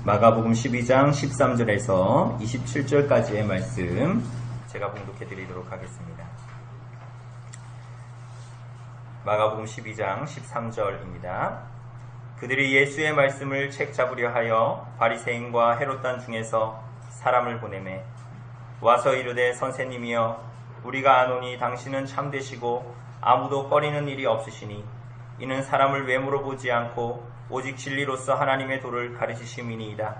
마가복음 12장 13절에서 27절까지의 말씀 제가 봉독해 드리도록 하겠습니다. 마가복음 12장 13절입니다. 그들이 예수의 말씀을 책 잡으려 하여 바리새인과 헤롯단 중에서 사람을 보내매 와서 이르되 선생님이여 우리가 아노니 당신은 참되시고 아무도 꺼리는 일이 없으시니 이는 사람을 외모로 보지 않고 오직 진리로서 하나님의 도를 가르치심이니이다.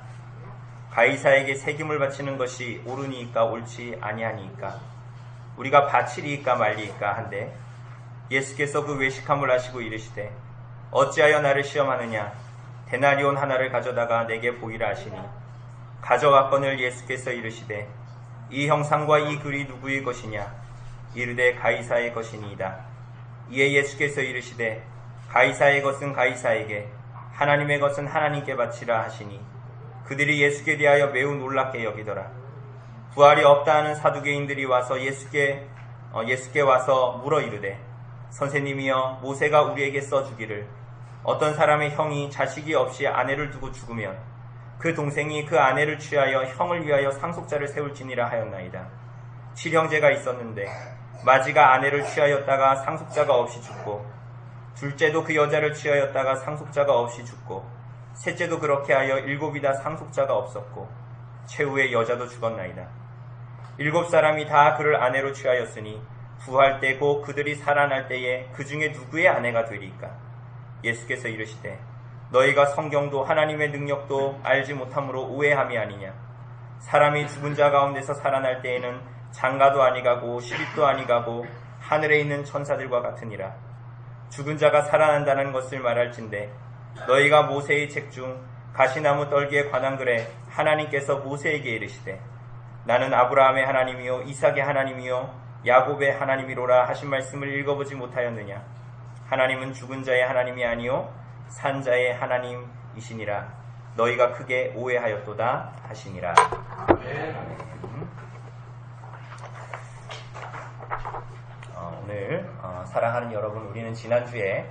가이사에게 세금을 바치는 것이 옳으니까 옳지 아니하니까 우리가 바치리이까 말리이까 한데 예수께서 그 외식함을 하시고 이르시되 어찌하여 나를 시험하느냐 데나리온 하나를 가져다가 내게 보이라 하시니 가져왔거늘 예수께서 이르시되 이 형상과 이 글이 누구의 것이냐 이르되 가이사의 것이니이다. 이에 예수께서 이르시되 가이사의 것은 가이사에게 하나님의 것은 하나님께 바치라 하시니 그들이 예수께 대하여 매우 놀랍게 여기더라. 부활이 없다 하는 사두개인들이 와서 예수께 와서 물어 이르되 선생님이여 모세가 우리에게 써주기를 어떤 사람의 형이 자식이 없이 아내를 두고 죽으면 그 동생이 그 아내를 취하여 형을 위하여 상속자를 세울지니라 하였나이다. 7형제가 있었는데 마지가 아내를 취하였다가 상속자가 없이 죽고 둘째도 그 여자를 취하였다가 상속자가 없이 죽고 셋째도 그렇게 하여 7이다 상속자가 없었고 최후의 여자도 죽었나이다. 7사람이 다 그를 아내로 취하였으니 부활 때고 그들이 살아날 때에 그 중에 누구의 아내가 되리까? 예수께서 이르시되 너희가 성경도 하나님의 능력도 알지 못함으로 오해함이 아니냐. 사람이 죽은 자 가운데서 살아날 때에는 장가도 아니가고 시집도 아니가고 하늘에 있는 천사들과 같으니라. 죽은 자가 살아난다는 것을 말할진대 너희가 모세의 책 중 가시나무 떨기에 관한 글에 하나님께서 모세에게 이르시되 나는 아브라함의 하나님이요 이삭의 하나님이요 야곱의 하나님이로라 하신 말씀을 읽어보지 못하였느냐. 하나님은 죽은 자의 하나님이 아니요 산 자의 하나님이시니라. 너희가 크게 오해하였도다 하시니라. 오늘 사랑하는 여러분, 우리는 지난주에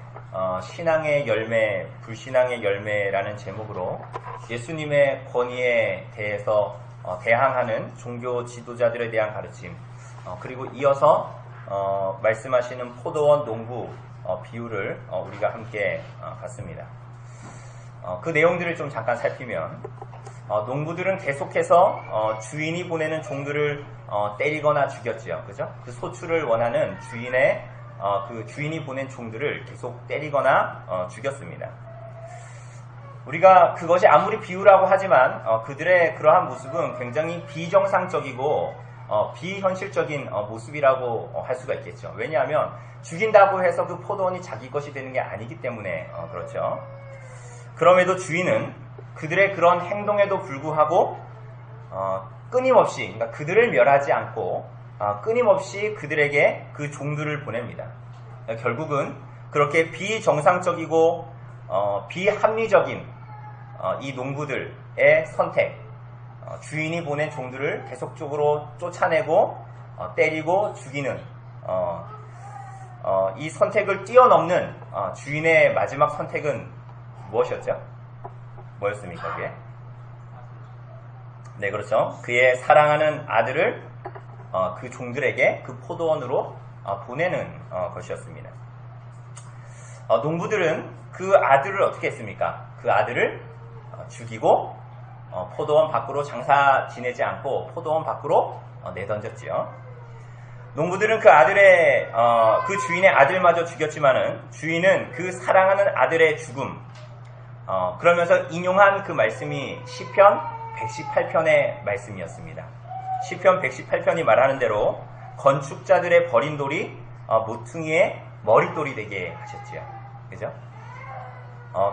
신앙의 열매, 불신앙의 열매라는 제목으로 예수님의 권위에 대해서 대항하는 종교 지도자들에 대한 가르침, 그리고 이어서 말씀하시는 포도원 농부 비유를 우리가 함께 봤습니다. 그 내용들을 좀 잠깐 살피면 농부들은 계속해서 주인이 보내는 종들을 때리거나 죽였지요. 그죠? 그 소출을 원하는 그 주인이 보낸 종들을 계속 때리거나 죽였습니다. 우리가 그것이 아무리 비유라고 하지만 그들의 그러한 모습은 굉장히 비정상적이고 비현실적인 모습이라고 할 수가 있겠죠. 왜냐하면 죽인다고 해서 그 포도원이 자기 것이 되는 게 아니기 때문에 그렇죠. 그럼에도 주인은 그들의 그런 행동에도 불구하고 끊임없이, 그러니까 그들을 멸하지 않고 끊임없이 그들에게 그 종들을 보냅니다. 결국은 그렇게 비정상적이고 비합리적인 이 농부들의 선택, 주인이 보낸 종들을 계속적으로 쫓아내고 때리고 죽이는 이 선택을 뛰어넘는 주인의 마지막 선택은 무엇이었죠? 뭐였습니까, 그게? 네, 그렇죠. 그의 사랑하는 아들을 그 종들에게 그 포도원으로 보내는 것이었습니다. 농부들은 그 아들을 어떻게 했습니까? 그 아들을 죽이고 포도원 밖으로 장사 지내지 않고 포도원 밖으로 내던졌지요. 농부들은 그 아들의 그 주인의 아들마저 죽였지만은 주인은 그 사랑하는 아들의 죽음, 그러면서 인용한 그 말씀이 시편 118편의 말씀이었습니다. 시편 118편이 말하는 대로 건축자들의 버린 돌이 모퉁이의 머릿돌이 되게 하셨지요. 그죠?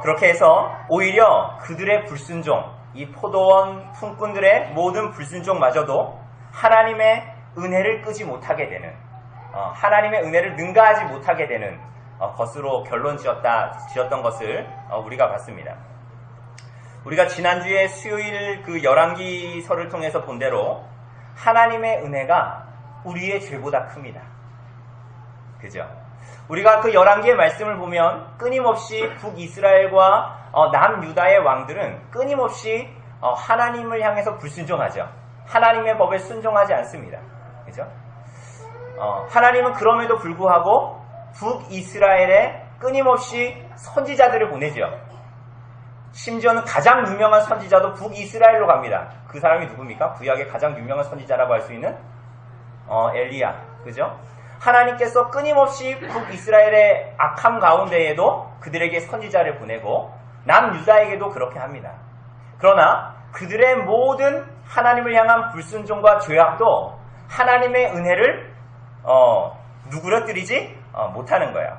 그렇게 해서 오히려 그들의 불순종, 이 포도원 품꾼들의 모든 불순종마저도 하나님의 은혜를 끄지 못하게 되는, 하나님의 은혜를 능가하지 못하게 되는 것으로 결론 지었던 것을 우리가 봤습니다. 우리가 지난주에 수요일 그 열왕기서를 통해서 본 대로 하나님의 은혜가 우리의 죄보다 큽니다. 그죠? 우리가 그 열왕기의 말씀을 보면 끊임없이 북이스라엘과 남유다의 왕들은 끊임없이 하나님을 향해서 불순종하죠. 하나님의 법에 순종하지 않습니다. 그죠? 하나님은 그럼에도 불구하고 북이스라엘에 끊임없이 선지자들을 보내죠. 심지어는 가장 유명한 선지자도 북이스라엘로 갑니다. 그 사람이 누굽니까? 구약의 가장 유명한 선지자라고 할 수 있는 엘리야. 그죠? 하나님께서 끊임없이 북이스라엘의 악함 가운데에도 그들에게 선지자를 보내고 남유다에게도 그렇게 합니다. 그러나 그들의 모든 하나님을 향한 불순종과 죄악도 하나님의 은혜를 누그러뜨리지 못하는 거예요.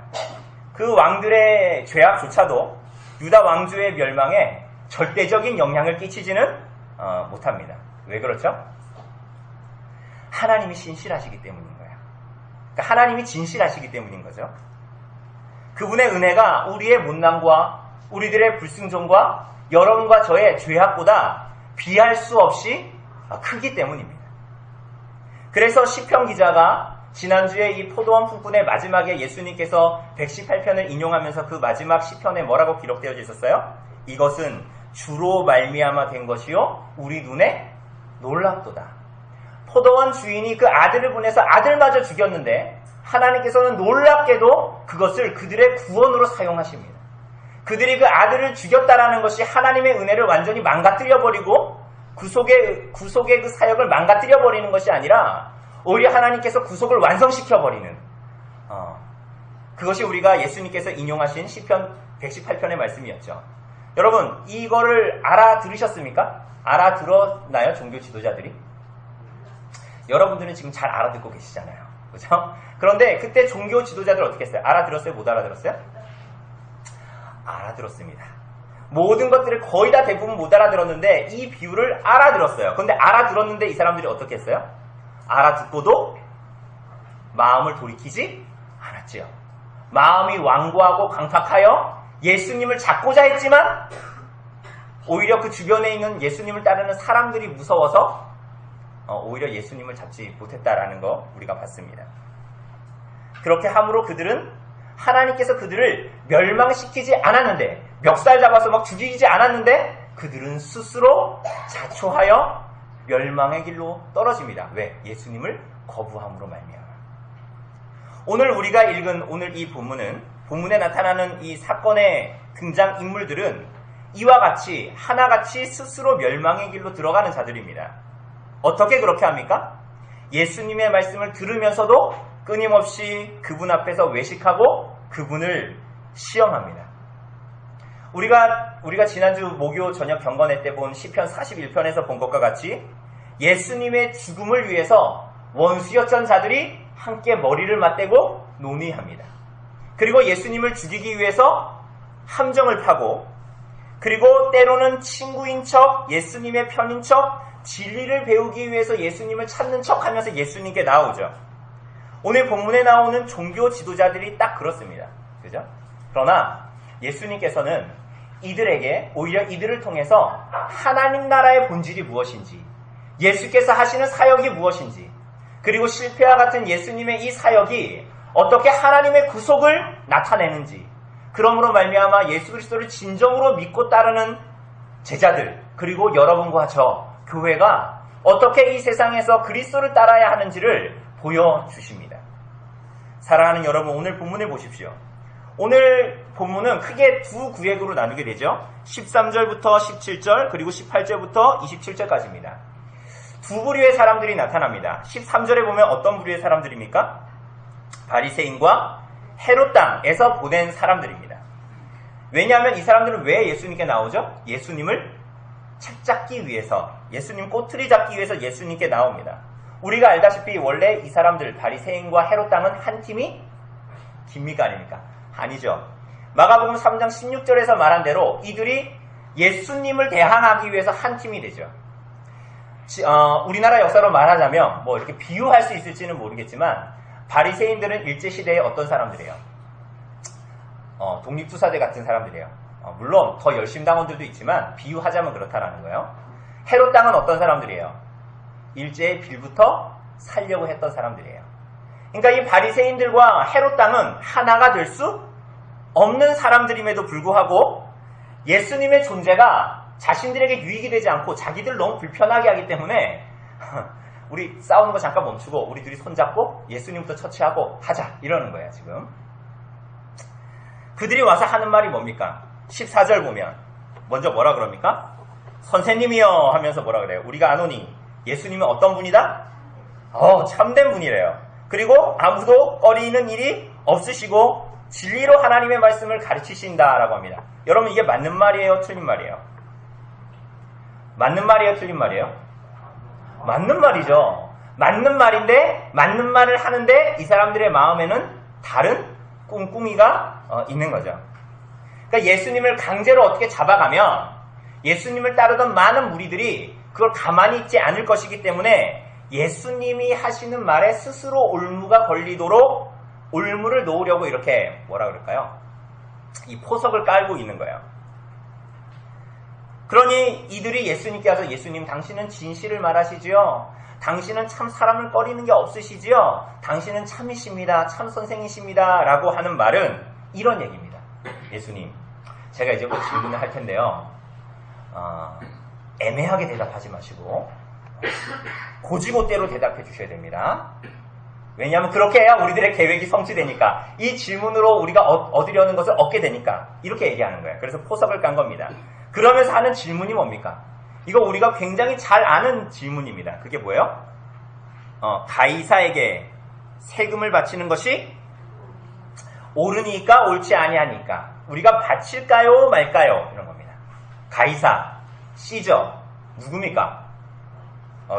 그 왕들의 죄악조차도 유다 왕조의 멸망에 절대적인 영향을 끼치지는 못합니다. 왜 그렇죠? 하나님이 신실하시기 때문인 거예요. 그러니까 하나님이 진실하시기 때문인 거죠. 그분의 은혜가 우리의 못남과 우리들의 불순종과 여러분과 저의 죄악보다 비할 수 없이 크기 때문입니다. 그래서 시편 기자가 지난주에 이 포도원 품꾼의 마지막에 예수님께서 118편을 인용하면서 그 마지막 시편에 뭐라고 기록되어 있었어요? 이것은 주로 말미암아 된 것이요 우리 눈에 놀랍도다. 포도원 주인이 그 아들을 보내서 아들마저 죽였는데 하나님께서는 놀랍게도 그것을 그들의 구원으로 사용하십니다. 그들이 그 아들을 죽였다라는 것이 하나님의 은혜를 완전히 망가뜨려버리고 구속의 그 사역을 망가뜨려버리는 것이 아니라 오히려 하나님께서 구속을 완성시켜버리는 그것이 우리가 예수님께서 인용하신 시편 118편의 말씀이었죠. 여러분 이거를 알아들으셨습니까? 알아들었나요? 종교 지도자들이? 여러분들은 지금 잘 알아듣고 계시잖아요. 그죠? 그런데 그때 종교 지도자들 어떻게 했어요? 알아들었어요? 못 알아들었어요? 알아들었습니다. 모든 것들을 거의 다 대부분 못 알아들었는데 이 비유를 알아들었어요. 그런데 알아들었는데 이 사람들이 어떻게 했어요? 알아듣고도 마음을 돌이키지 않았지요. 마음이 완고하고 강팍하여 예수님을 잡고자 했지만 오히려 그 주변에 있는 예수님을 따르는 사람들이 무서워서 오히려 예수님을 잡지 못했다라는 거 우리가 봤습니다. 그렇게 함으로 그들은 하나님께서 그들을 멸망시키지 않았는데 멱살 잡아서 막 죽이지 않았는데 그들은 스스로 자초하여 멸망의 길로 떨어집니다. 왜? 예수님을 거부함으로 말미암아. 오늘 우리가 읽은 오늘 이 본문에 나타나는 이 사건의 등장인물들은 이와 같이 하나같이 스스로 멸망의 길로 들어가는 자들입니다. 어떻게 그렇게 합니까? 예수님의 말씀을 들으면서도 끊임없이 그분 앞에서 외식하고 그분을 시험합니다. 우리가 지난주 목요 저녁 경건회 때 본 시편 41편에서 본 것과 같이 예수님의 죽음을 위해서 원수였던 자들이 함께 머리를 맞대고 논의합니다. 그리고 예수님을 죽이기 위해서 함정을 파고 그리고 때로는 친구인 척, 예수님의 편인 척, 진리를 배우기 위해서 예수님을 찾는 척 하면서 예수님께 나오죠. 오늘 본문에 나오는 종교 지도자들이 딱 그렇습니다. 그죠? 그러나 예수님께서는 이들에게 오히려 이들을 통해서 하나님 나라의 본질이 무엇인지, 예수께서 하시는 사역이 무엇인지, 그리고 실패와 같은 예수님의 이 사역이 어떻게 하나님의 구속을 나타내는지, 그러므로 말미암아 예수 그리스도를 진정으로 믿고 따르는 제자들, 그리고 여러분과 저 교회가 어떻게 이 세상에서 그리스도를 따라야 하는지를 보여주십니다. 사랑하는 여러분, 오늘 본문을 보십시오. 오늘 본문은 크게 두 구획으로 나누게 되죠. 13절부터 17절 그리고 18절부터 27절까지입니다. 두 부류의 사람들이 나타납니다. 13절에 보면 어떤 부류의 사람들입니까? 바리새인과 헤롯 땅에서 보낸 사람들입니다. 왜냐하면 이 사람들은 왜 예수님께 나오죠? 예수님을 책잡기 위해서, 예수님 꼬투리 잡기 위해서 예수님께 나옵니다. 우리가 알다시피 원래 이 사람들 바리새인과 헤롯 땅은 한 팀이 깁니까 아닙니까? 아니죠. 마가복음 3장 16절에서 말한 대로 이들이 예수님을 대항하기 위해서 한 팀이 되죠. 우리나라 역사로 말하자면 뭐 이렇게 비유할 수 있을지는 모르겠지만 바리새인들은 일제시대에 어떤 사람들이에요? 독립투사대 같은 사람들이에요. 물론 더 열심당원들도 있지만 비유하자면 그렇다라는 거예요. 헤롯 땅은 어떤 사람들이에요? 일제의 빌부터 살려고 했던 사람들이에요. 그러니까 이 바리새인들과 헤롯 땅은 하나가 될 수 없는 사람들임에도 불구하고 예수님의 존재가 자신들에게 유익이 되지 않고 자기들 너무 불편하게 하기 때문에 우리 싸우는 거 잠깐 멈추고 우리 둘이 손잡고 예수님부터 처치하고 하자 이러는 거예요 지금. 그들이 와서 하는 말이 뭡니까? 14절 보면 먼저 뭐라 그럽니까? 선생님이여 하면서 뭐라 그래요? 우리가 아노니 예수님은 어떤 분이다? 참된 분이래요. 그리고 아무도 꺼리는 일이 없으시고 진리로 하나님의 말씀을 가르치신다라고 합니다. 여러분 이게 맞는 말이에요? 틀린 말이에요? 맞는 말이에요? 틀린 말이에요? 맞는 말이죠. 맞는 말인데 맞는 말을 하는데 이 사람들의 마음에는 다른 꿍꿍이가 있는 거죠. 그러니까 예수님을 강제로 어떻게 잡아가면 예수님을 따르던 많은 무리들이 그걸 가만히 있지 않을 것이기 때문에 예수님이 하시는 말에 스스로 올무가 걸리도록 올무를 놓으려고 이렇게 뭐라 그럴까요? 이 포석을 깔고 있는 거예요. 그러니 이들이 예수님께 와서 예수님 당신은 진실을 말하시지요? 당신은 참 사람을 꺼리는 게 없으시지요? 당신은 참이십니다. 참 선생이십니다. 라고 하는 말은 이런 얘기입니다. 예수님, 제가 이제 곧 질문을 할 텐데요. 애매하게 대답하지 마시고 고지고대로 대답해 주셔야 됩니다. 왜냐하면 그렇게 해야 우리들의 계획이 성취되니까 이 질문으로 우리가 얻으려는 것을 얻게 되니까 이렇게 얘기하는 거예요. 그래서 포석을 깐 겁니다. 그러면서 하는 질문이 뭡니까? 이거 우리가 굉장히 잘 아는 질문입니다. 그게 뭐예요? 가이사에게 세금을 바치는 것이 옳으니까 옳지 아니하니까 우리가 바칠까요 말까요? 이런 겁니다. 가이사, 시저 누굽니까?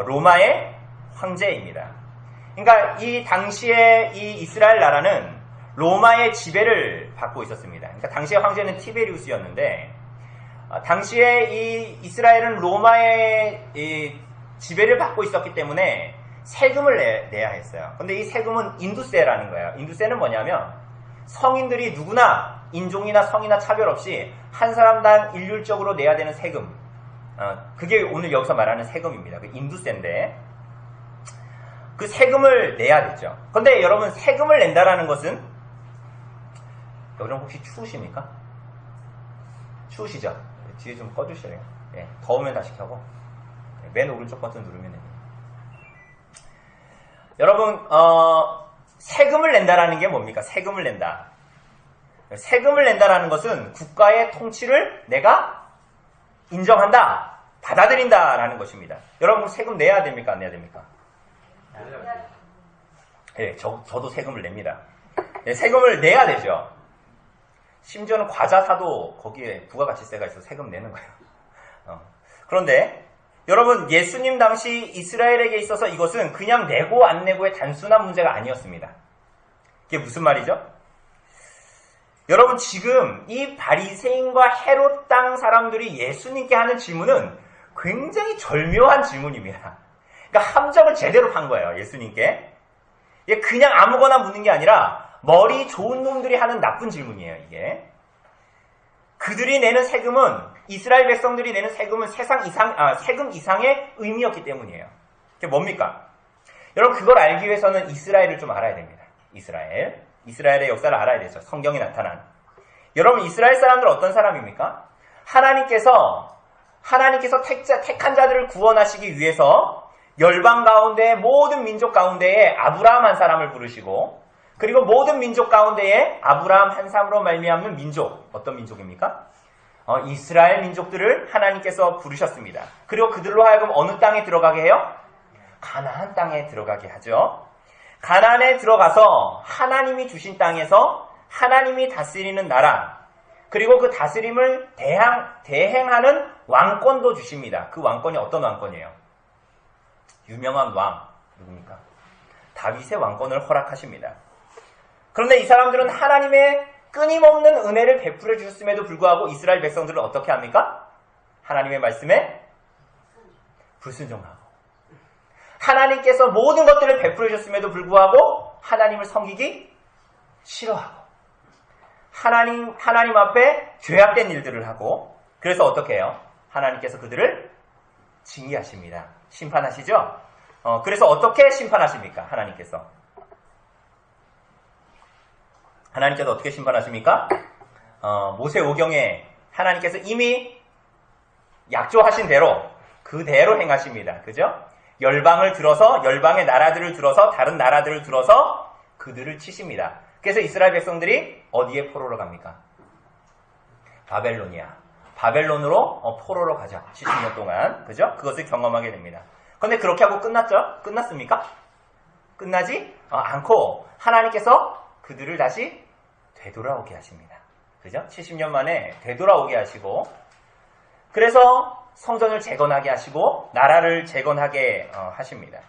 로마의 황제입니다. 그러니까 이 당시에 이 이스라엘 나라는 로마의 지배를 받고 있었습니다. 그러니까 당시의 황제는 티베리우스였는데 당시에 이 이스라엘은 로마의 이 지배를 받고 있었기 때문에 세금을 내야 했어요. 근데 이 세금은 인두세라는 거예요. 인두세는 뭐냐면 성인들이 누구나 인종이나 성이나 차별 없이 한 사람당 일률적으로 내야 되는 세금. 그게 오늘 여기서 말하는 세금입니다. 그 인두세인데 그 세금을 내야 됐죠. 근데 여러분 세금을 낸다라는 것은 여러분 혹시 추우십니까? 추우시죠? 뒤에 좀 꺼주실래요? 예, 더우면 다시 켜고 맨 오른쪽 버튼 누르면 됩니다. 여러분 세금을 낸다라는 게 뭡니까? 세금을 낸다. 세금을 낸다라는 것은 국가의 통치를 내가 인정한다, 받아들인다라는 것입니다. 여러분 세금 내야 됩니까? 안 내야 됩니까? 예, 저도 세금을 냅니다. 예, 세금을 내야 되죠. 심지어는 과자 사도 거기에 부가가치세가 있어서 세금 내는 거예요. 그런데 여러분 예수님 당시 이스라엘에게 있어서 이것은 그냥 내고 안 내고의 단순한 문제가 아니었습니다. 이게 무슨 말이죠? 여러분 지금 이 바리새인과 헤롯 땅 사람들이 예수님께 하는 질문은 굉장히 절묘한 질문입니다. 그러니까 함정을 제대로 판 거예요. 예수님께. 이게 그냥 아무거나 묻는 게 아니라 머리 좋은 놈들이 하는 나쁜 질문이에요. 이게. 그들이 내는 세금은 이스라엘 백성들이 내는 세금은 세금 이상의 의미였기 때문이에요. 그게 뭡니까? 여러분 그걸 알기 위해서는 이스라엘을 좀 알아야 됩니다. 이스라엘의 역사를 알아야 되죠. 성경이 나타난. 여러분 이스라엘 사람들 어떤 사람입니까? 하나님께서 택한 자들을 구원하시기 위해서 열방 가운데 모든 민족 가운데에 아브라함 한 사람을 부르시고 그리고 모든 민족 가운데에 아브라함 한 사람으로 말미암는 민족, 어떤 민족입니까? 이스라엘 민족들을 하나님께서 부르셨습니다. 그리고 그들로 하여금 어느 땅에 들어가게 해요? 가나안 땅에 들어가게 하죠. 가나안에 들어가서 하나님이 주신 땅에서 하나님이 다스리는 나라, 그리고 그 다스림을 대행하는 왕권도 주십니다. 그 왕권이 어떤 왕권이에요? 유명한 왕, 누굽니까? 다윗의 왕권을 허락하십니다. 그런데 이 사람들은 하나님의 끊임없는 은혜를 베풀어 주셨음에도 불구하고 이스라엘 백성들은 어떻게 합니까? 하나님의 말씀에 불순종하고 하나님께서 모든 것들을 베풀어 주셨음에도 불구하고 하나님을 섬기기 싫어하고 하나님 앞에 죄악된 일들을 하고 그래서 어떻게 해요? 하나님께서 그들을 징계하십니다. 심판하시죠? 그래서 어떻게 심판하십니까? 하나님께서 어떻게 심판하십니까? 모세오경에 하나님께서 이미 약조하신 대로 그대로 행하십니다. 그죠? 열방을 들어서 열방의 나라들을 들어서 다른 나라들을 들어서 그들을 치십니다. 그래서 이스라엘 백성들이 어디에 포로로 갑니까? 바벨론이야. 바벨론으로 포로로 가죠. 70년 동안. 그죠? 그것을 경험하게 됩니다. 그런데 그렇게 하고 끝났죠? 끝났습니까? 끝나지 않고 하나님께서 그들을 다시 되돌아오게 하십니다. 그죠? 70년 만에 되돌아오게 하시고 그래서 성전을 재건하게 하시고 나라를 재건하게 하십니다.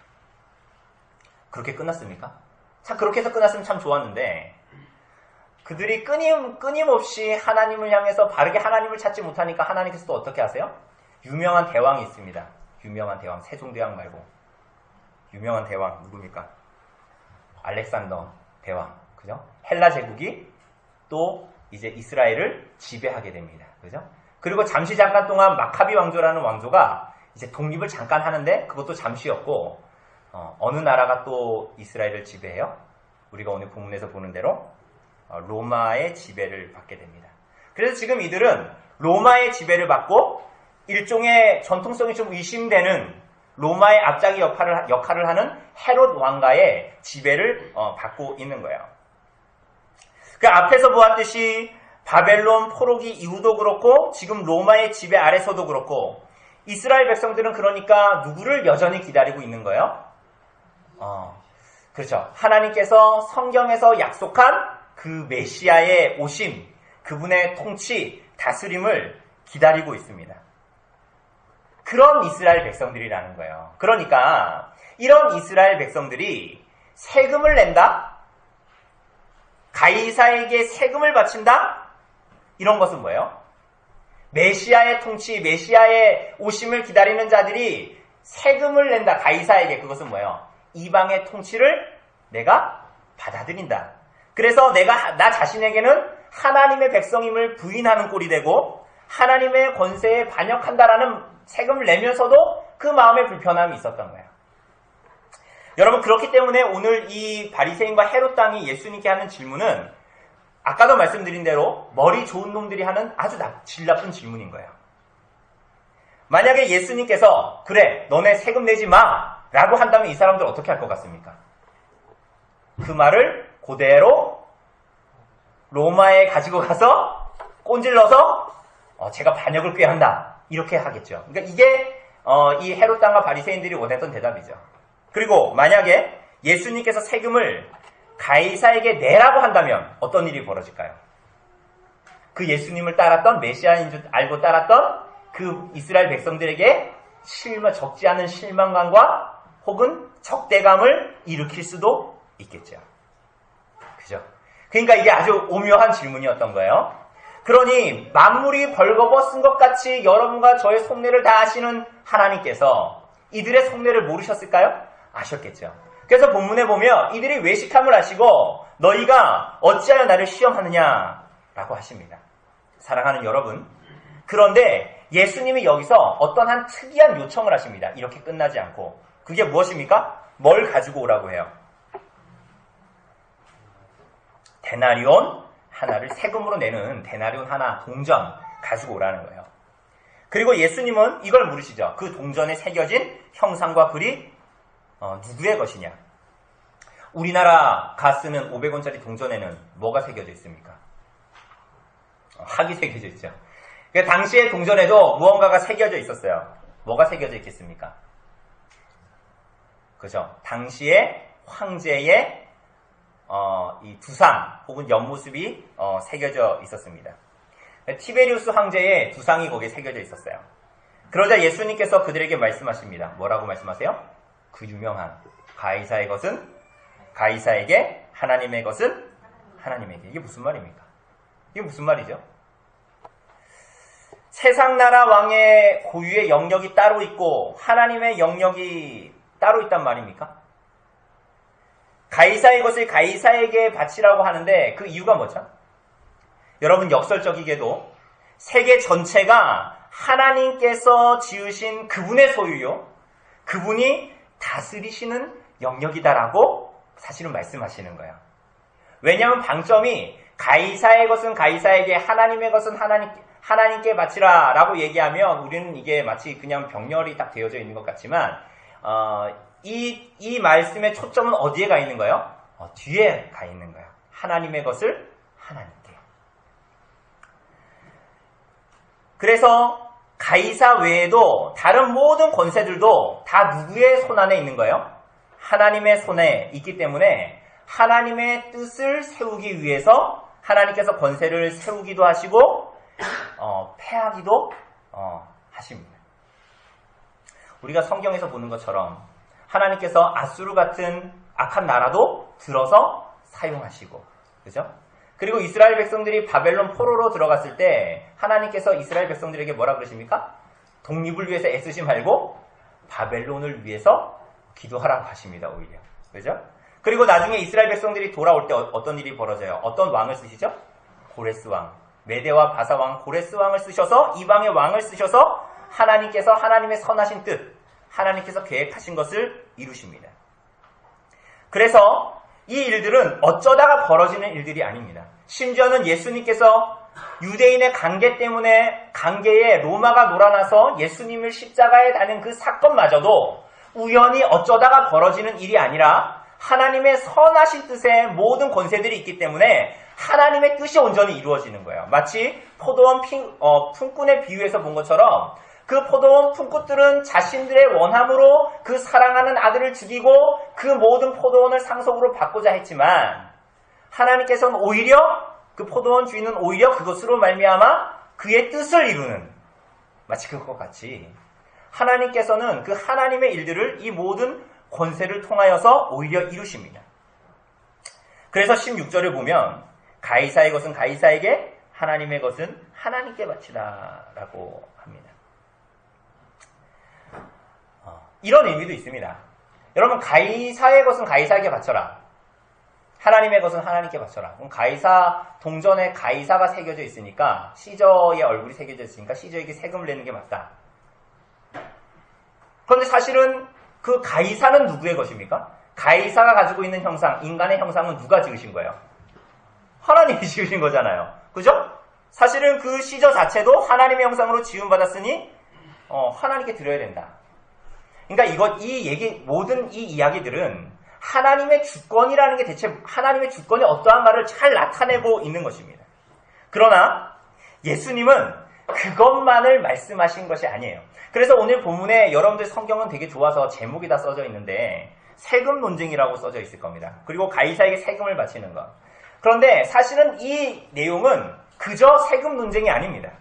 그렇게 끝났습니까? 참 그렇게 해서 끝났으면 참 좋았는데 그들이 끊임없이 하나님을 향해서 바르게 하나님을 찾지 못하니까 하나님께서 또 어떻게 하세요? 유명한 대왕이 있습니다. 유명한 대왕, 세종대왕 말고 유명한 대왕 누굽니까? 알렉산더 대왕, 그죠? 헬라 제국이 또 이제 이스라엘을 지배하게 됩니다. 그죠? 그리고 잠시 잠깐 동안 마카비 왕조라는 왕조가 이제 독립을 잠깐 하는데 그것도 잠시였고 어느 나라가 또 이스라엘을 지배해요? 우리가 오늘 본문에서 보는 대로 로마의 지배를 받게 됩니다. 그래서 지금 이들은 로마의 지배를 받고 일종의 전통성이 좀 의심되는 로마의 앞장의 역할을 하는 헤롯 왕가의 지배를 받고 있는 거예요. 그 앞에서 보았듯이 바벨론 포로기 이후도 그렇고 지금 로마의 지배 아래서도 그렇고 이스라엘 백성들은 그러니까 누구를 여전히 기다리고 있는 거예요? 그렇죠. 하나님께서 성경에서 약속한 그 메시아의 오심, 그분의 통치, 다스림을 기다리고 있습니다. 그런 이스라엘 백성들이라는 거예요. 그러니까 이런 이스라엘 백성들이 세금을 낸다? 가이사에게 세금을 바친다? 이런 것은 뭐예요? 메시아의 통치, 메시아의 오심을 기다리는 자들이 세금을 낸다. 가이사에게. 그것은 뭐예요? 이방의 통치를 내가 받아들인다. 그래서 나 자신에게는 하나님의 백성임을 부인하는 꼴이 되고 하나님의 권세에 반역한다라는 세금을 내면서도 그 마음에 불편함이 있었던 거예요. 여러분 그렇기 때문에 오늘 이 바리새인과 헤롯 당이 예수님께 하는 질문은 아까도 말씀드린 대로 머리 좋은 놈들이 하는 아주 질 나쁜 질문인 거예요. 만약에 예수님께서 그래 너네 세금 내지 마 라고 한다면 이 사람들 어떻게 할 것 같습니까? 그 말을 그대로 로마에 가지고 가서 꼰질러서 제가 반역을 꾀한다 이렇게 하겠죠. 그러니까 이게 이 헤롯 당과 바리새인들이 원했던 대답이죠. 그리고 만약에 예수님께서 세금을 가이사에게 내라고 한다면 어떤 일이 벌어질까요? 그 예수님을 따랐던 메시아인 줄 알고 따랐던 그 이스라엘 백성들에게 적지 않은 실망감과 혹은 적대감을 일으킬 수도 있겠죠. 그죠? 그러니까 이게 아주 오묘한 질문이었던 거예요. 그러니 만물이 벌거벗은 것 같이 여러분과 저의 속내를 다 아시는 하나님께서 이들의 속내를 모르셨을까요? 아셨겠죠. 그래서 본문에 보면 이들이 외식함을 하시고 너희가 어찌하여 나를 시험하느냐라고 하십니다. 사랑하는 여러분, 그런데 예수님이 여기서 어떤 한 특이한 요청을 하십니다. 이렇게 끝나지 않고. 그게 무엇입니까? 뭘 가지고 오라고 해요? 데나리온 하나를 세금으로 내는 데나리온 하나 동전 가지고 오라는 거예요. 그리고 예수님은 이걸 물으시죠. 그 동전에 새겨진 형상과 글이 누구의 것이냐? 우리나라가 쓰는 500원짜리 동전에는 뭐가 새겨져 있습니까? 학이 새겨져 있죠. 그러니까 당시의 동전에도 무언가가 새겨져 있었어요. 뭐가 새겨져 있겠습니까? 그죠? 당시의 황제의 이 두상 혹은 옆모습이 새겨져 있었습니다. 티베리우스 황제의 두상이 거기에 새겨져 있었어요. 그러자 예수님께서 그들에게 말씀하십니다. 뭐라고 말씀하세요? 그 유명한 가이사의 것은 가이사에게, 하나님의 것은 하나님에게. 이게 무슨 말입니까? 이게 무슨 말이죠? 세상 나라 왕의 고유의 영역이 따로 있고 하나님의 영역이 따로 있단 말입니까? 가이사의 것을 가이사에게 바치라고 하는데 그 이유가 뭐죠? 여러분 역설적이게도 세계 전체가 하나님께서 지으신 그분의 소유요. 그분이 다스리시는 영역이다라고 사실은 말씀하시는 거예요. 왜냐하면 방점이 가이사의 것은 가이사에게, 하나님의 것은 하나님께 바치라 라고 얘기하면 우리는 이게 마치 그냥 병렬이 딱 되어져 있는 것 같지만 이 말씀의 초점은 어디에 가 있는 거예요? 뒤에 가 있는 거예요. 하나님의 것을 하나님께. 그래서 가이사 외에도 다른 모든 권세들도 다 누구의 손안에 있는 거예요? 하나님의 손에 있기 때문에 하나님의 뜻을 세우기 위해서 하나님께서 권세를 세우기도 하시고 패하기도 하십니다. 우리가 성경에서 보는 것처럼 하나님께서 아수르 같은 악한 나라도 들어서 사용하시고, 그죠? 그리고 이스라엘 백성들이 바벨론 포로로 들어갔을 때 하나님께서 이스라엘 백성들에게 뭐라 그러십니까? 독립을 위해서 애쓰지 말고 바벨론을 위해서 기도하라고 하십니다. 오히려. 그죠? 그리고 나중에 이스라엘 백성들이 돌아올 때 어떤 일이 벌어져요? 어떤 왕을 쓰시죠? 고레스 왕. 메대와 바사 왕 고레스 왕을 쓰셔서 이방의 왕을 쓰셔서 하나님께서 하나님의 선하신 뜻, 하나님께서 계획하신 것을 이루십니다. 그래서 이 일들은 어쩌다가 벌어지는 일들이 아닙니다. 심지어는 예수님께서 유대인의 관계 때문에 관계에 로마가 놀아나서 예수님을 십자가에 다는 그 사건마저도 우연히 어쩌다가 벌어지는 일이 아니라 하나님의 선하신 뜻에 모든 권세들이 있기 때문에 하나님의 뜻이 온전히 이루어지는 거예요. 마치 포도원 품꾼의 비유에서 본 것처럼 그 포도원 품꾼들은 자신들의 원함으로 그 사랑하는 아들을 죽이고 그 모든 포도원을 상속으로 받고자 했지만 하나님께서는 오히려 그 포도원 주인은 오히려 그것으로 말미암아 그의 뜻을 이루는, 마치 그것과 같이 하나님께서는 그 하나님의 일들을 이 모든 권세를 통하여서 오히려 이루십니다. 그래서 16절을 보면 가이사의 것은 가이사에게, 하나님의 것은 하나님께 바치라 라고 합니다. 이런 의미도 있습니다. 여러분, 가이사의 것은 가이사에게 바쳐라, 하나님의 것은 하나님께 바쳐라. 그럼 가이사 동전에 가이사가 새겨져 있으니까, 시저의 얼굴이 새겨져 있으니까 시저에게 세금을 내는 게 맞다. 그런데 사실은 그 가이사는 누구의 것입니까? 가이사가 가지고 있는 형상, 인간의 형상은 누가 지으신 거예요? 하나님이 지으신 거잖아요. 그죠? 사실은 그 시저 자체도 하나님의 형상으로 지음받았으니 하나님께 드려야 된다. 그러니까 모든 이 이야기들은 하나님의 주권이라는 게 대체 하나님의 주권이 어떠한가를 잘 나타내고 있는 것입니다. 그러나 예수님은 그것만을 말씀하신 것이 아니에요. 그래서 오늘 본문에 여러분들 성경은 되게 좋아서 제목이 다 써져 있는데 세금 논쟁이라고 써져 있을 겁니다. 그리고 가이사에게 세금을 바치는 것. 그런데 사실은 이 내용은 그저 세금 논쟁이 아닙니다.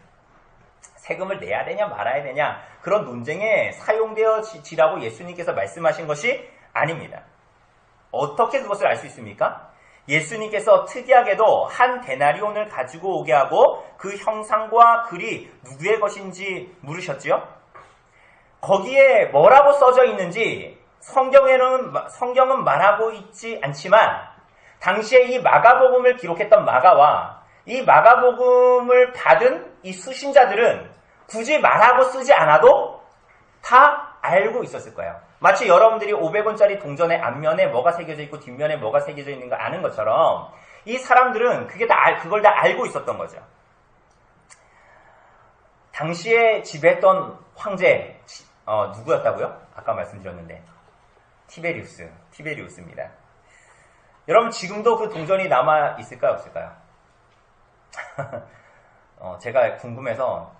세금을 내야 되냐 말아야 되냐 그런 논쟁에 사용되어지라고 예수님께서 말씀하신 것이 아닙니다. 어떻게 그것을 알 수 있습니까? 예수님께서 특이하게도 한 데나리온을 가지고 오게 하고 그 형상과 글이 누구의 것인지 물으셨지요? 거기에 뭐라고 써져 있는지 성경은 말하고 있지 않지만 당시에 이 마가복음을 기록했던 마가와 이 마가복음을 받은 이 수신자들은 굳이 말하고 쓰지 않아도 다 알고 있었을 거예요. 마치 여러분들이 500원짜리 동전의 앞면에 뭐가 새겨져 있고 뒷면에 뭐가 새겨져 있는 거 아는 것처럼 이 사람들은 그걸 다 알고 있었던 거죠. 당시에 지배했던 황제 누구였다고요? 아까 말씀드렸는데 티베리우스입니다. 여러분 지금도 그 동전이 남아 있을까요? 없을까요? 제가 궁금해서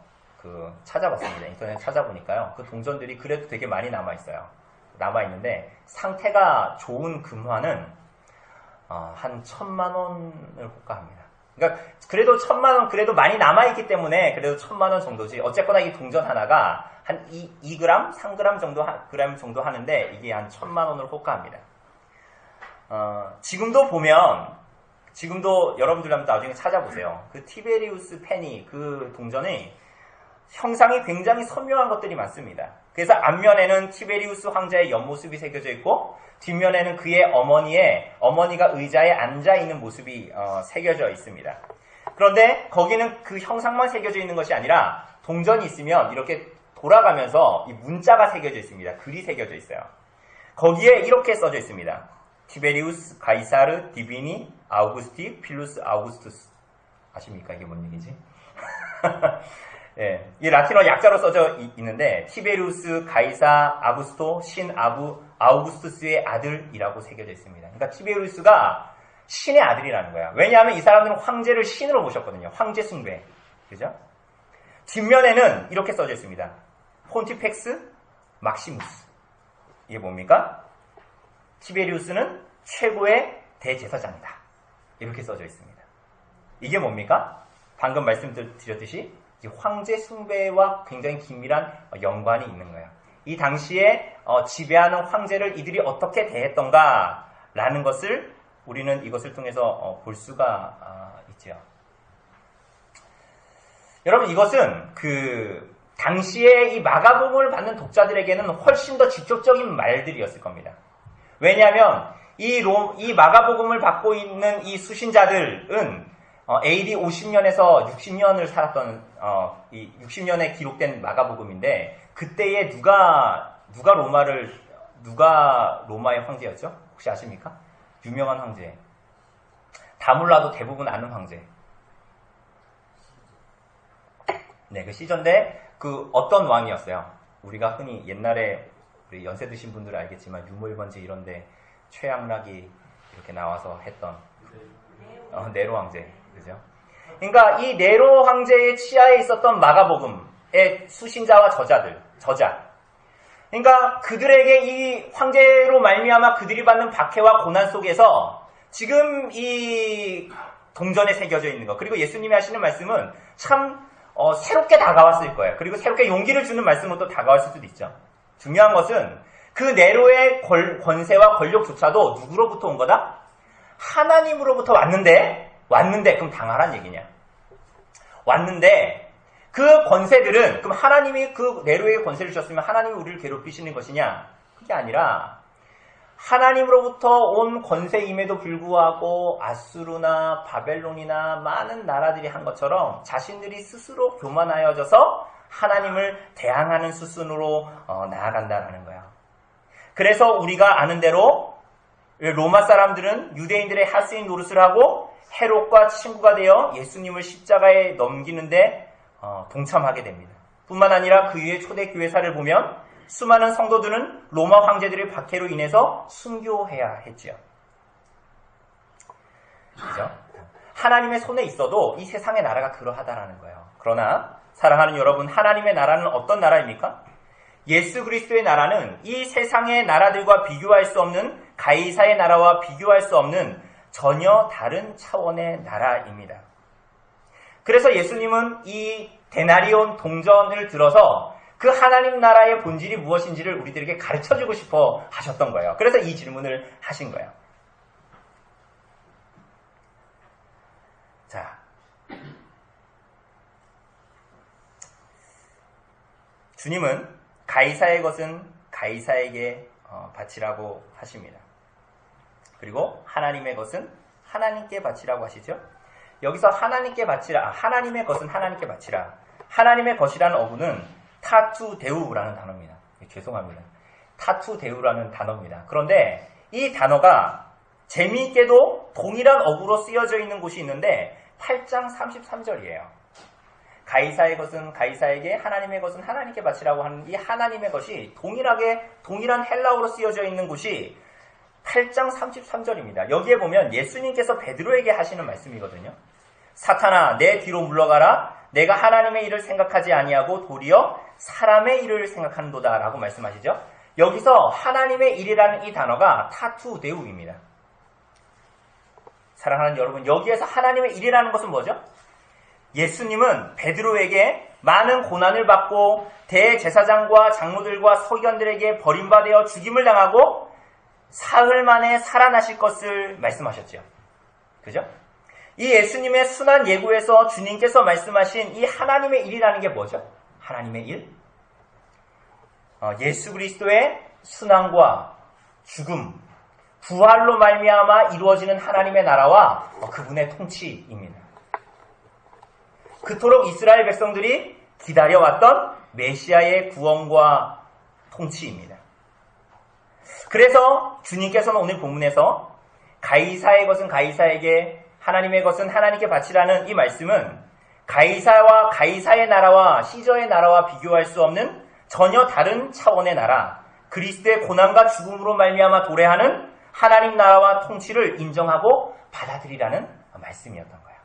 찾아봤습니다. 인터넷 찾아보니까요. 그 동전들이 그래도 되게 많이 남아있어요. 남아있는데 상태가 좋은 금화는 한 1,000만 원을 호가합니다. 그러니까 그래도 1,000만 원, 그래도 많이 남아있기 때문에 그래도 1,000만 원 정도지. 어쨌거나 이 동전 하나가 한 2g, 3g 정도 하는데 이게 한 1,000만 원을 호가합니다. 지금도 여러분들 한번 나중에 찾아보세요. 그 티베리우스 페니 그 동전의 형상이 굉장히 선명한 것들이 많습니다. 그래서 앞면에는 티베리우스 황제의 옆모습이 새겨져 있고 뒷면에는 그의 어머니가 의자에 앉아있는 모습이 새겨져 있습니다. 그런데 거기는 그 형상만 새겨져 있는 것이 아니라 동전이 있으면 이렇게 돌아가면서 이 문자가 새겨져 있습니다. 글이 새겨져 있어요. 거기에 이렇게 써져 있습니다. 티베리우스 가이사르 디비니 아우구스티 필루스 아우구스투스. 아십니까? 이게 뭔 얘기지? 예, 이 라틴어 약자로 써져 있는데 티베리우스 가이사 아구스토 신 아우구스투스의 아들이라고 새겨져 있습니다. 그러니까 티베리우스가 신의 아들이라는 거야. 왜냐하면 이 사람들은 황제를 신으로 모셨거든요. 황제 숭배. 그죠? 뒷면에는 이렇게 써져 있습니다. 폰티펙스 막시무스. 이게 뭡니까? 티베리우스는 최고의 대제사장이다. 이렇게 써져 있습니다. 이게 뭡니까? 방금 말씀드렸듯이 황제 숭배와 굉장히 긴밀한 연관이 있는 거예요. 이 당시에 지배하는 황제를 이들이 어떻게 대했던가라는 것을 우리는 이것을 통해서 볼 수가 있죠. 여러분, 이것은 그 당시에 이 마가복음을 받는 독자들에게는 훨씬 더 직접적인 말들이었을 겁니다. 왜냐하면 이 마가복음을 받고 있는 이 수신자들은 AD 50년에서 60년을 살았던 이 60년에 기록된 마가복음인데 그때에 누가 로마의 황제였죠? 혹시 아십니까? 유명한 황제. 다 몰라도 대부분 아는 황제. 네, 그 시전대 그 어떤 왕이었어요? 우리가 흔히 옛날에 우리 연세 드신 분들은 알겠지만 유물번지 이런데 최양락이 이렇게 나와서 했던 네로 황제, 그죠? 그러니까 이 네로 황제의 치하에 있었던 마가복음의 수신자와 저자. 그러니까 그들에게 이 황제로 말미암아 그들이 받는 박해와 고난 속에서 지금 이 동전에 새겨져 있는 것, 그리고 예수님이 하시는 말씀은 참 새롭게 다가왔을 거예요. 그리고 새롭게 용기를 주는 말씀으로 또 다가왔을 수도 있죠. 중요한 것은 그 네로의 권세와 권력조차도 누구로부터 온 거다? 하나님으로부터 왔는데 그럼 당하란 얘기냐? 왔는데 그 권세들은 그럼 하나님이 그 네로에게 권세를 주셨으면 하나님이 우리를 괴롭히시는 것이냐? 그게 아니라 하나님으로부터 온 권세임에도 불구하고 아수르나 바벨론이나 많은 나라들이 한 것처럼 자신들이 스스로 교만하여져서 하나님을 대항하는 수순으로 나아간다라는 거야. 그래서 우리가 아는 대로 로마 사람들은 유대인들의 하수인 노릇을 하고 헤롯과 친구가 되어 예수님을 십자가에 넘기는데 동참하게 됩니다. 뿐만 아니라 그 위에 초대교회사를 보면 수많은 성도들은 로마 황제들의 박해로 인해서 순교해야 했지요. 그죠? 하나님의 손에 있어도 이 세상의 나라가 그러하다라는 거예요. 그러나 사랑하는 여러분, 하나님의 나라는 어떤 나라입니까? 예수 그리스도의 나라는 이 세상의 나라들과 비교할 수 없는 가이사의 나라와 비교할 수 없는 전혀 다른 차원의 나라입니다. 그래서 예수님은 이 데나리온 동전을 들어서 그 하나님 나라의 본질이 무엇인지를 우리들에게 가르쳐주고 싶어 하셨던 거예요. 그래서 이 질문을 하신 거예요. 자, 주님은 가이사의 것은 가이사에게 바치라고 하십니다. 그리고 하나님의 것은 하나님께 바치라고 하시죠. 여기서 하나님께 바치라, 하나님의 것은 하나님께 바치라. 하나님의 것이라는 어구는 타투 데우라는 단어입니다. 죄송합니다. 타투 데우라는 단어입니다. 그런데 이 단어가 재미있게도 동일한 어구로 쓰여져 있는 곳이 있는데 8장 33절이에요. 가이사의 것은 가이사에게, 하나님의 것은 하나님께 바치라고 하는 이 하나님의 것이 동일한 헬라어로 쓰여져 있는 곳이 8장 33절입니다. 여기에 보면 예수님께서 베드로에게 하시는 말씀이거든요. 사탄아, 내 뒤로 물러가라. 내가 하나님의 일을 생각하지 아니하고 도리어 사람의 일을 생각하는도다 라고 말씀하시죠. 여기서 하나님의 일이라는 이 단어가 타투 데우입니다. 사랑하는 여러분, 여기에서 하나님의 일이라는 것은 뭐죠? 예수님은 베드로에게 많은 고난을 받고 대제사장과 장로들과 서기관들에게 버림받아 죽임을 당하고 사흘 만에 살아나실 것을 말씀하셨죠. 그죠? 이 예수님의 순한 예고에서 주님께서 말씀하신 이 하나님의 일이라는 게 뭐죠? 하나님의 일? 예수 그리스도의 순환과 죽음, 부활로 말미암아 이루어지는 하나님의 나라와 그분의 통치입니다. 그토록 이스라엘 백성들이 기다려왔던 메시아의 구원과 통치입니다. 그래서 주님께서는 오늘 본문에서 가이사의 것은 가이사에게, 하나님의 것은 하나님께 바치라는 이 말씀은 가이사와 가이사의 나라와 시저의 나라와 비교할 수 없는 전혀 다른 차원의 나라, 그리스도의 고난과 죽음으로 말미암아 도래하는 하나님 나라와 통치를 인정하고 받아들이라는 말씀이었던 거예요.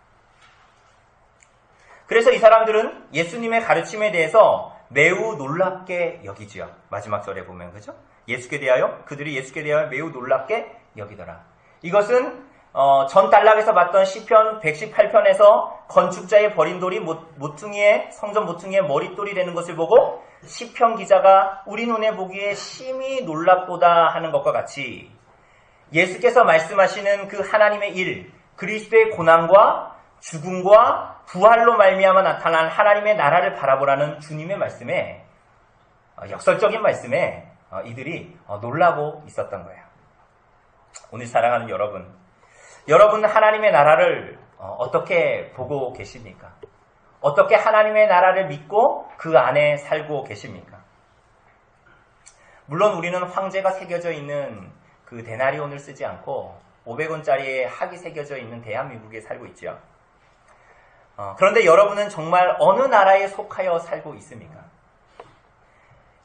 그래서 이 사람들은 예수님의 가르침에 대해서 매우 놀랍게 여기지요. 마지막 절에 보면, 그죠? 그들이 예수께 대하여 매우 놀랍게 여기더라. 이것은 전 단락에서 봤던 시편 118편에서 건축자의 버린 돌이 성전 모퉁이의 머릿돌이 되는 것을 보고 시편 기자가 우리 눈에 보기에 심히 놀랍도다 하는 것과 같이 예수께서 말씀하시는 그 하나님의 일, 그리스도의 고난과 죽음과 부활로 말미암아 나타난 하나님의 나라를 바라보라는 주님의 말씀에, 역설적인 말씀에 이들이 놀라고 있었던 거예요. 오늘 사랑하는 여러분 하나님의 나라를 어떻게 보고 계십니까? 어떻게 하나님의 나라를 믿고 그 안에 살고 계십니까? 물론 우리는 황제가 새겨져 있는 그 데나리온을 쓰지 않고 500원짜리의 학이 새겨져 있는 대한민국에 살고 있죠. 그런데 여러분은 정말 어느 나라에 속하여 살고 있습니까?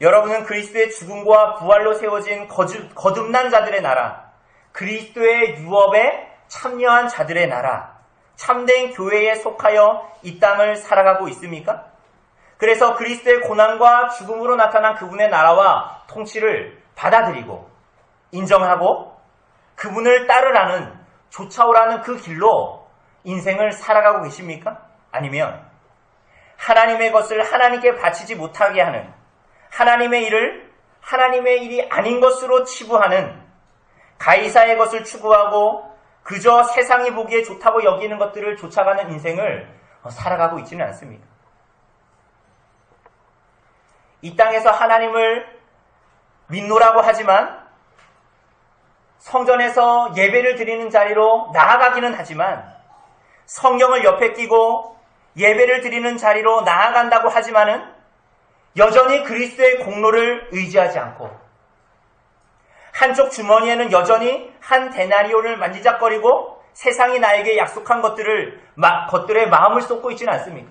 여러분은 그리스도의 죽음과 부활로 세워진 거듭난 자들의 나라, 그리스도의 유업에 참여한 자들의 나라, 참된 교회에 속하여 이 땅을 살아가고 있습니까? 그래서 그리스도의 고난과 죽음으로 나타난 그분의 나라와 통치를 받아들이고 인정하고 그분을 따르라는, 쫓아오라는 그 길로 인생을 살아가고 계십니까? 아니면 하나님의 것을 하나님께 바치지 못하게 하는, 하나님의 일을 하나님의 일이 아닌 것으로 치부하는, 가이사의 것을 추구하고 그저 세상이 보기에 좋다고 여기는 것들을 쫓아가는 인생을 살아가고 있지는 않습니까? 이 땅에서 하나님을 믿노라고 하지만 성전에서 예배를 드리는 자리로 나아가기는 하지만, 성경을 옆에 끼고 예배를 드리는 자리로 나아간다고 하지만은 여전히 그리스도의 공로를 의지하지 않고 한쪽 주머니에는 여전히 한 데나리온을 만지작거리고 세상이 나에게 약속한 것들에 마음을 쏟고 있지는 않습니까?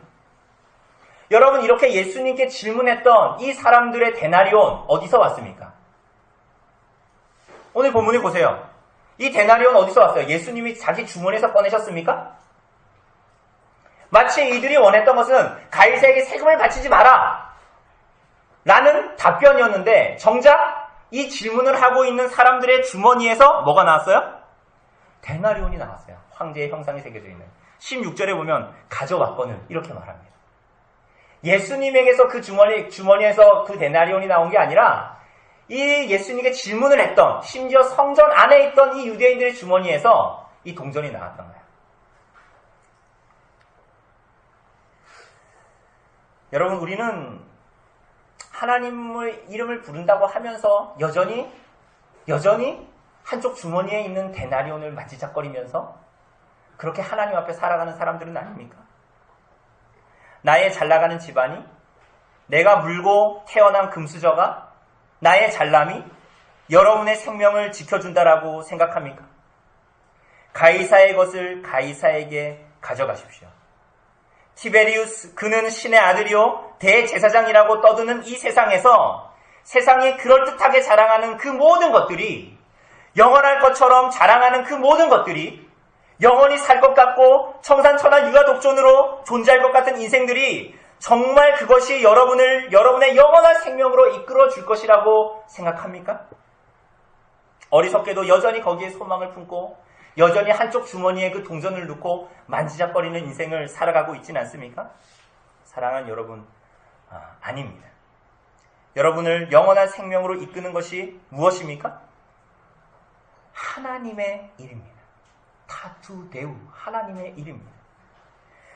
여러분, 이렇게 예수님께 질문했던 이 사람들의 데나리온 어디서 왔습니까? 오늘 본문에 보세요. 이 데나리온 어디서 왔어요? 예수님이 자기 주머니에서 꺼내셨습니까? 마치 이들이 원했던 것은 가이사에게 세금을 바치지 마라 라는 답변이었는데, 정작 이 질문을 하고 있는 사람들의 주머니에서 뭐가 나왔어요? 데나리온이 나왔어요. 황제의 형상이 새겨져 있는. 16절에 보면 가져왔거늘 이렇게 말합니다. 예수님에게서 그 주머니에서 그 데나리온이 나온 게 아니라 이 예수님에게 질문을 했던, 심지어 성전 안에 있던 이 유대인들의 주머니에서 이 동전이 나왔던 거예요. 여러분, 우리는 하나님의 이름을 부른다고 하면서 여전히 한쪽 주머니에 있는 데나리온을 만지작거리면서 그렇게 하나님 앞에 살아가는 사람들은 아닙니까? 나의 잘나가는 집안이, 내가 물고 태어난 금수저가, 나의 잘남이 여러분의 생명을 지켜준다라고 생각합니까? 가이사의 것을 가이사에게 가져가십시오. 티베리우스, 그는 신의 아들이요 대제사장이라고 떠드는 이 세상에서 세상이 그럴듯하게 자랑하는 그 모든 것들이, 영원할 것처럼 자랑하는 그 모든 것들이, 영원히 살 것 같고 청산천하 유아독존으로 존재할 것 같은 인생들이 정말 그것이 여러분의 영원한 생명으로 이끌어 줄 것이라고 생각합니까? 어리석게도 여전히 거기에 소망을 품고 여전히 한쪽 주머니에 그 동전을 넣고 만지작거리는 인생을 살아가고 있지는 않습니까? 사랑하는 여러분, 아닙니다. 여러분을 영원한 생명으로 이끄는 것이 무엇입니까? 하나님의 일입니다. 타투데우, 하나님의 일입니다.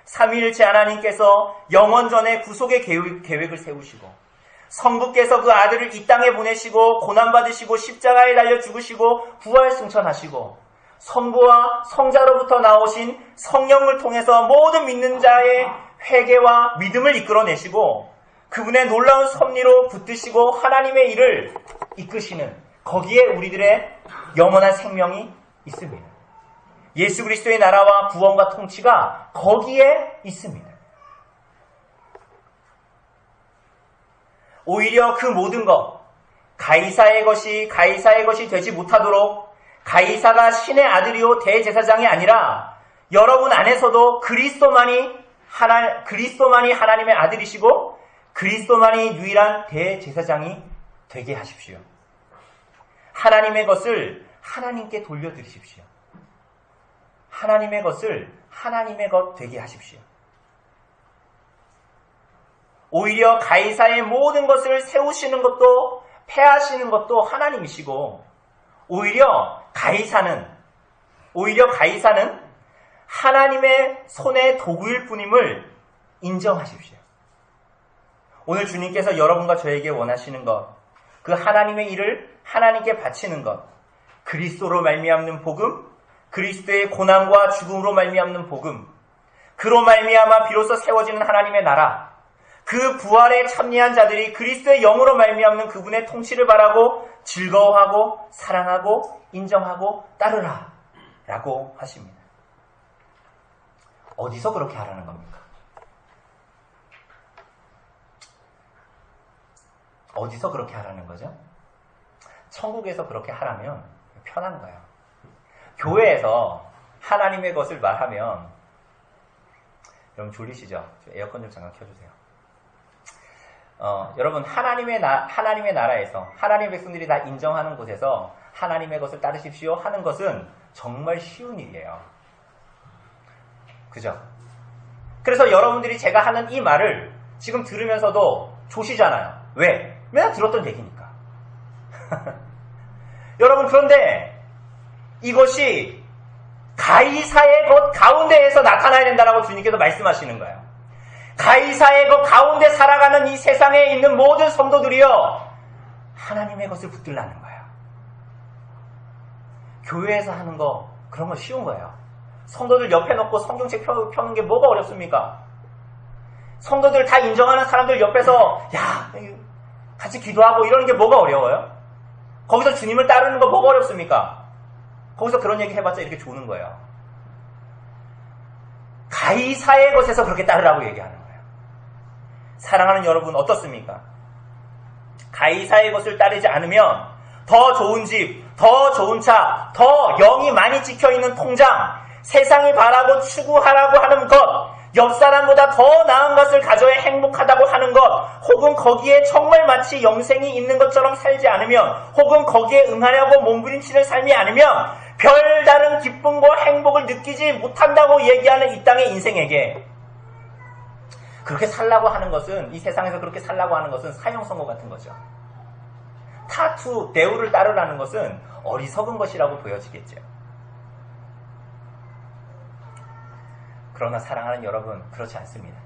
삼위일체 하나님께서 영원전에 구속의 계획을 세우시고, 성부께서 그 아들을 이 땅에 보내시고 고난받으시고 십자가에 달려 죽으시고 부활 승천하시고, 성부와 성자로부터 나오신 성령을 통해서 모든 믿는 자의 회개와 믿음을 이끌어내시고 그분의 놀라운 섭리로 붙드시고 하나님의 일을 이끄시는, 거기에 우리들의 영원한 생명이 있습니다. 예수 그리스도의 나라와 구원과 통치가 거기에 있습니다. 오히려 그 모든 것, 가이사의 것이 되지 못하도록 가이사가 신의 아들이요 대제사장이 아니라 여러분 안에서도 그리스도만이 하나님의 아들이시고 그리스도만이 유일한 대제사장이 되게 하십시오. 하나님의 것을 하나님께 돌려드리십시오. 하나님의 것을 하나님의 것 되게 하십시오. 오히려 가이사의 모든 것을 세우시는 것도 폐하시는 것도 하나님이시고 오히려 가이사는 하나님의 손의 도구일 뿐임을 인정하십시오. 오늘 주님께서 여러분과 저에게 원하시는 것, 그 하나님의 일을 하나님께 바치는 것, 그리스도로 말미암는 복음, 그리스도의 고난과 죽음으로 말미암는 복음, 그로 말미암아 비로소 세워지는 하나님의 나라, 그 부활에 참여한 자들이 그리스도의 영으로 말미암는 그분의 통치를 바라고 즐거워하고 사랑하고 인정하고 따르라 라고 하십니다. 어디서 그렇게 하라는 겁니까? 어디서 그렇게 하라는 거죠? 천국에서 그렇게 하라면 편한 거예요. 교회에서 하나님의 것을 말하면 여러분 졸리시죠? 에어컨 좀 잠깐 켜주세요. 여러분 하나님의 나라에서 하나님의 백성들이 다 인정하는 곳에서 하나님의 것을 따르십시오 하는 것은 정말 쉬운 일이에요. 그죠? 그래서 여러분들이 제가 하는 이 말을 지금 들으면서도 조시잖아요. 왜? 맨날 들었던 얘기니까. 여러분 그런데 이것이 가이사의 것 가운데에서 나타나야 된다고 주님께서 말씀하시는 거예요. 가이사의 것 가운데 살아가는 이 세상에 있는 모든 성도들이요 하나님의 것을 붙들라는 거예요. 교회에서 하는 거 그런 거 쉬운 거예요. 성도들 옆에 놓고 성경책 펴는 게 뭐가 어렵습니까? 성도들 다 인정하는 사람들 옆에서 야 같이 기도하고 이러는 게 뭐가 어려워요? 거기서 주님을 따르는 거 뭐가 어렵습니까? 거기서 그런 얘기 해봤자 이렇게 조는 거예요. 가이사의 것에서 그렇게 따르라고 얘기하는 거예요. 사랑하는 여러분 어떻습니까? 가이사의 것을 따르지 않으면 더 좋은 집, 더 좋은 차, 더 영이 많이 찍혀있는 통장, 세상이 바라고 추구하라고 하는 것, 옆 사람보다 더 나은 것을 가져야 행복하다고 하는 것, 혹은 거기에 정말 마치 영생이 있는 것처럼 살지 않으면, 혹은 거기에 응하려고 몸부림치는 삶이 아니면 별다른 기쁨과 행복을 느끼지 못한다고 얘기하는 이 땅의 인생에게 그렇게 살라고 하는 것은, 이 세상에서 그렇게 살라고 하는 것은 사형선고 같은 거죠. 타투, 대우를 따르라는 것은 어리석은 것이라고 보여지겠죠. 그러나 사랑하는 여러분, 그렇지 않습니다.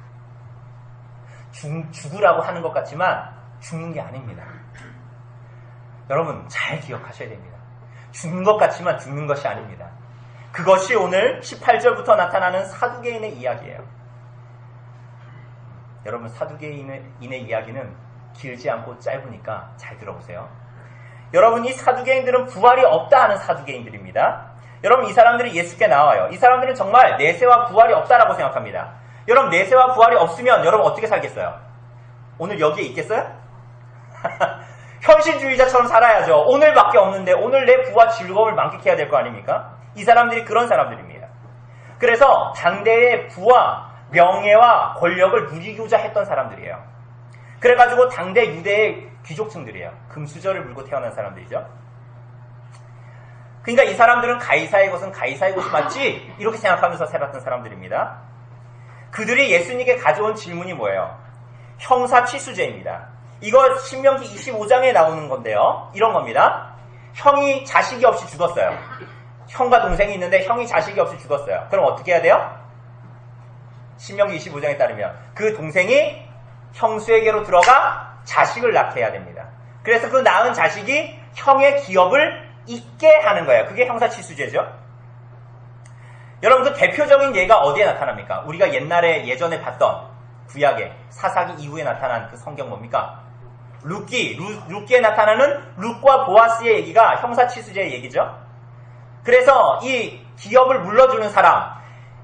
죽으라고 하는 것 같지만 죽는 게 아닙니다. 여러분 잘 기억하셔야 됩니다. 죽는 것 같지만 죽는 것이 아닙니다. 그것이 오늘 18절부터 나타나는 사두개인의 이야기예요. 여러분 사두개인의 이야기는 길지 않고 짧으니까 잘 들어보세요. 여러분 이 사두개인들은 부활이 없다 하는 사두개인들입니다. 여러분 이 사람들이 예수께 나와요. 이 사람들은 정말 내세와 부활이 없다라고 생각합니다. 여러분 내세와 부활이 없으면 여러분 어떻게 살겠어요? 오늘 여기에 있겠어요? 현실주의자처럼 살아야죠. 오늘밖에 없는데 오늘 내 부와 즐거움을 만끽해야 될 거 아닙니까? 이 사람들이 그런 사람들입니다. 그래서 당대의 부와 명예와 권력을 누리고자 했던 사람들이에요. 그래가지고 당대 유대의 귀족층들이에요. 금수저를 물고 태어난 사람들이죠. 그러니까 이 사람들은 가이사의 것은 가이사의 것이 맞지? 이렇게 생각하면서 살았던 사람들입니다. 그들이 예수님께 가져온 질문이 뭐예요? 형사취수제입니다. 이거 신명기 25장에 나오는 건데요. 이런 겁니다. 형이 자식이 없이 죽었어요. 형과 동생이 있는데 형이 자식이 없이 죽었어요. 그럼 어떻게 해야 돼요? 신명기 25장에 따르면 그 동생이 형수에게로 들어가 자식을 낳게 해야 됩니다. 그래서 그 낳은 자식이 형의 기업을 잇게 하는 거예요. 그게 형사취수제죠. 여러분 그 대표적인 예가 어디에 나타납니까? 우리가 예전에 봤던 구약의 사사기 이후에 나타난 그 성경 뭡니까? 룻기에 나타나는 룻과 보아스의 얘기가 형사취수제의 얘기죠. 그래서 이 기업을 물러주는 사람,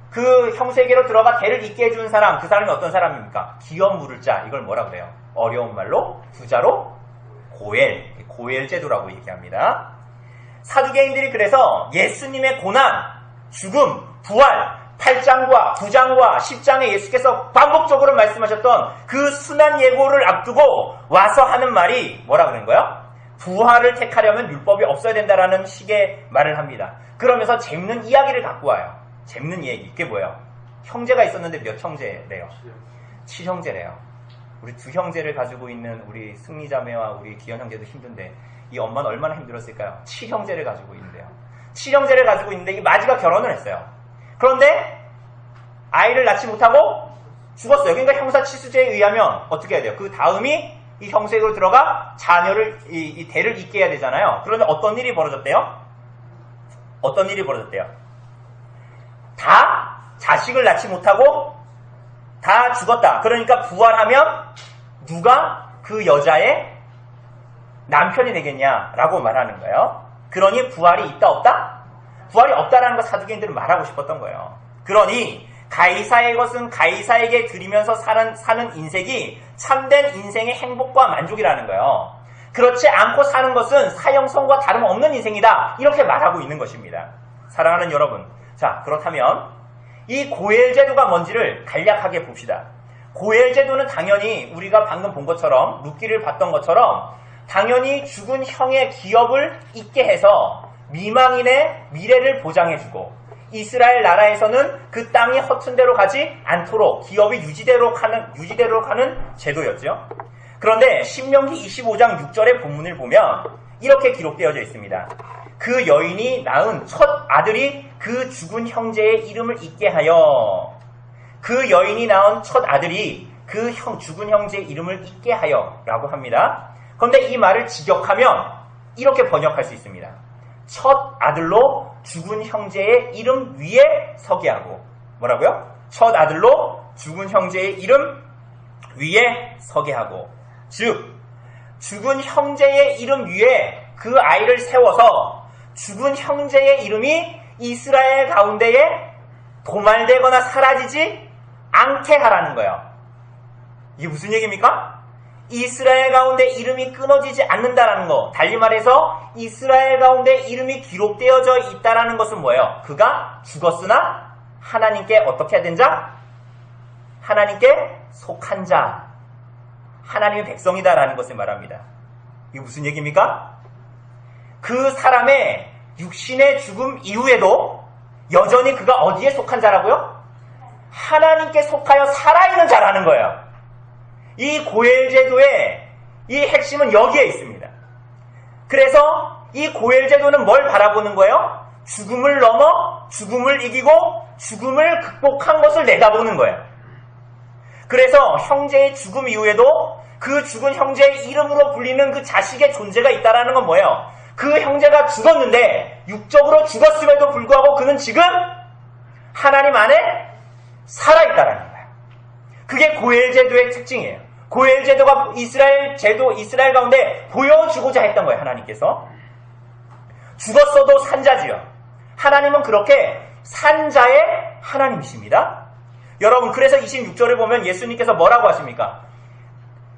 그 형수에게로 들어가 대를 잇게 해주는 사람, 그 사람이 어떤 사람입니까? 기업 물을 자, 이걸 뭐라 그래요? 어려운 말로 부자로 고엘 제도라고 얘기합니다. 사두개인들이 그래서 예수님의 고난, 죽음, 부활, 8장과 9장과 10장에 예수께서 반복적으로 말씀하셨던 그 순환 예고를 앞두고 와서 하는 말이 뭐라 그러는 거예요? 부활을 택하려면 율법이 없어야 된다라는 식의 말을 합니다. 그러면서 재밌는 이야기를 갖고 와요. 재밌는 얘기. 그게 뭐예요? 형제가 있었는데 몇 형제래요? 7형제래요. 우리 2형제를 가지고 있는 우리 승리자매와 우리 기현 형제도 힘든데 이 엄마는 얼마나 힘들었을까요? 7형제를 가지고 있는데요. 7형제를 가지고 있는데 이 마지가 결혼을 했어요. 그런데 아이를 낳지 못하고 죽었어요. 그러니까 형사치수제에 의하면 어떻게 해야 돼요? 그 다음이 이 형색으로 들어가 자녀를 이 대를 잇게 해야 되잖아요. 그런데 어떤 일이 벌어졌대요? 다 자식을 낳지 못하고 다 죽었다. 그러니까 부활하면 누가 그 여자의 남편이 되겠냐라고 말하는 거예요. 그러니 부활이 있다 없다? 부활이 없다라는 거 사두개인들은 말하고 싶었던 거예요. 그러니 가이사의 것은 가이사에게 드리면서 사는 인생이 참된 인생의 행복과 만족이라는 거예요. 그렇지 않고 사는 것은 사형선과 다름없는 인생이다. 이렇게 말하고 있는 것입니다. 사랑하는 여러분, 자 그렇다면 이 고엘제도가 뭔지를 간략하게 봅시다. 고엘제도는 당연히 우리가 방금 본 것처럼 룻기를 봤던 것처럼 당연히 죽은 형의 기업을 잊게 해서 미망인의 미래를 보장해주고 이스라엘 나라에서는 그 땅이 허튼 대로 가지 않도록 기업이 유지대로 가는 제도였죠. 그런데 신명기 25장 6절의 본문을 보면 이렇게 기록되어져 있습니다. 그 여인이 낳은 첫 아들이 그 죽은 형제의 이름을 잊게 하여 그 여인이 낳은 첫 아들이 그 죽은 형제의 이름을 잊게 하여 라고 합니다. 그런데 이 말을 직역하면 이렇게 번역할 수 있습니다. 첫 아들로 죽은 형제의 이름 위에 서게 하고 뭐라고요? 첫 아들로 죽은 형제의 이름 위에 서게 하고 즉 죽은 형제의 이름 위에 그 아이를 세워서 죽은 형제의 이름이 이스라엘 가운데에 도말되거나 사라지지 않게 하라는 거예요. 이게 무슨 얘기입니까? 이스라엘 가운데 이름이 끊어지지 않는다라는 거. 달리 말해서 이스라엘 가운데 이름이 기록되어져 있다라는 것은 뭐예요? 그가 죽었으나 하나님께 어떻게 된 자? 하나님께 속한 자. 하나님의 백성이다라는 것을 말합니다. 이게 무슨 얘기입니까? 그 사람의 육신의 죽음 이후에도 여전히 그가 어디에 속한 자라고요? 하나님께 속하여 살아있는 자라는 거예요. 이 고엘제도의 이 핵심은 여기에 있습니다. 그래서 이 고엘제도는 뭘 바라보는 거예요? 죽음을 넘어 죽음을 이기고 죽음을 극복한 것을 내다보는 거예요. 그래서 형제의 죽음 이후에도 그 죽은 형제의 이름으로 불리는 그 자식의 존재가 있다는 건 뭐예요? 그 형제가 죽었는데 육적으로 죽었음에도 불구하고 그는 지금 하나님 안에 살아있다는 거예요. 그게 고엘제도의 특징이에요. 고엘제도가 이스라엘 가운데 보여주고자 했던 거예요. 하나님께서. 죽었어도 산자지요. 하나님은 그렇게 산자의 하나님이십니다. 여러분 그래서 26절을 보면 예수님께서 뭐라고 하십니까?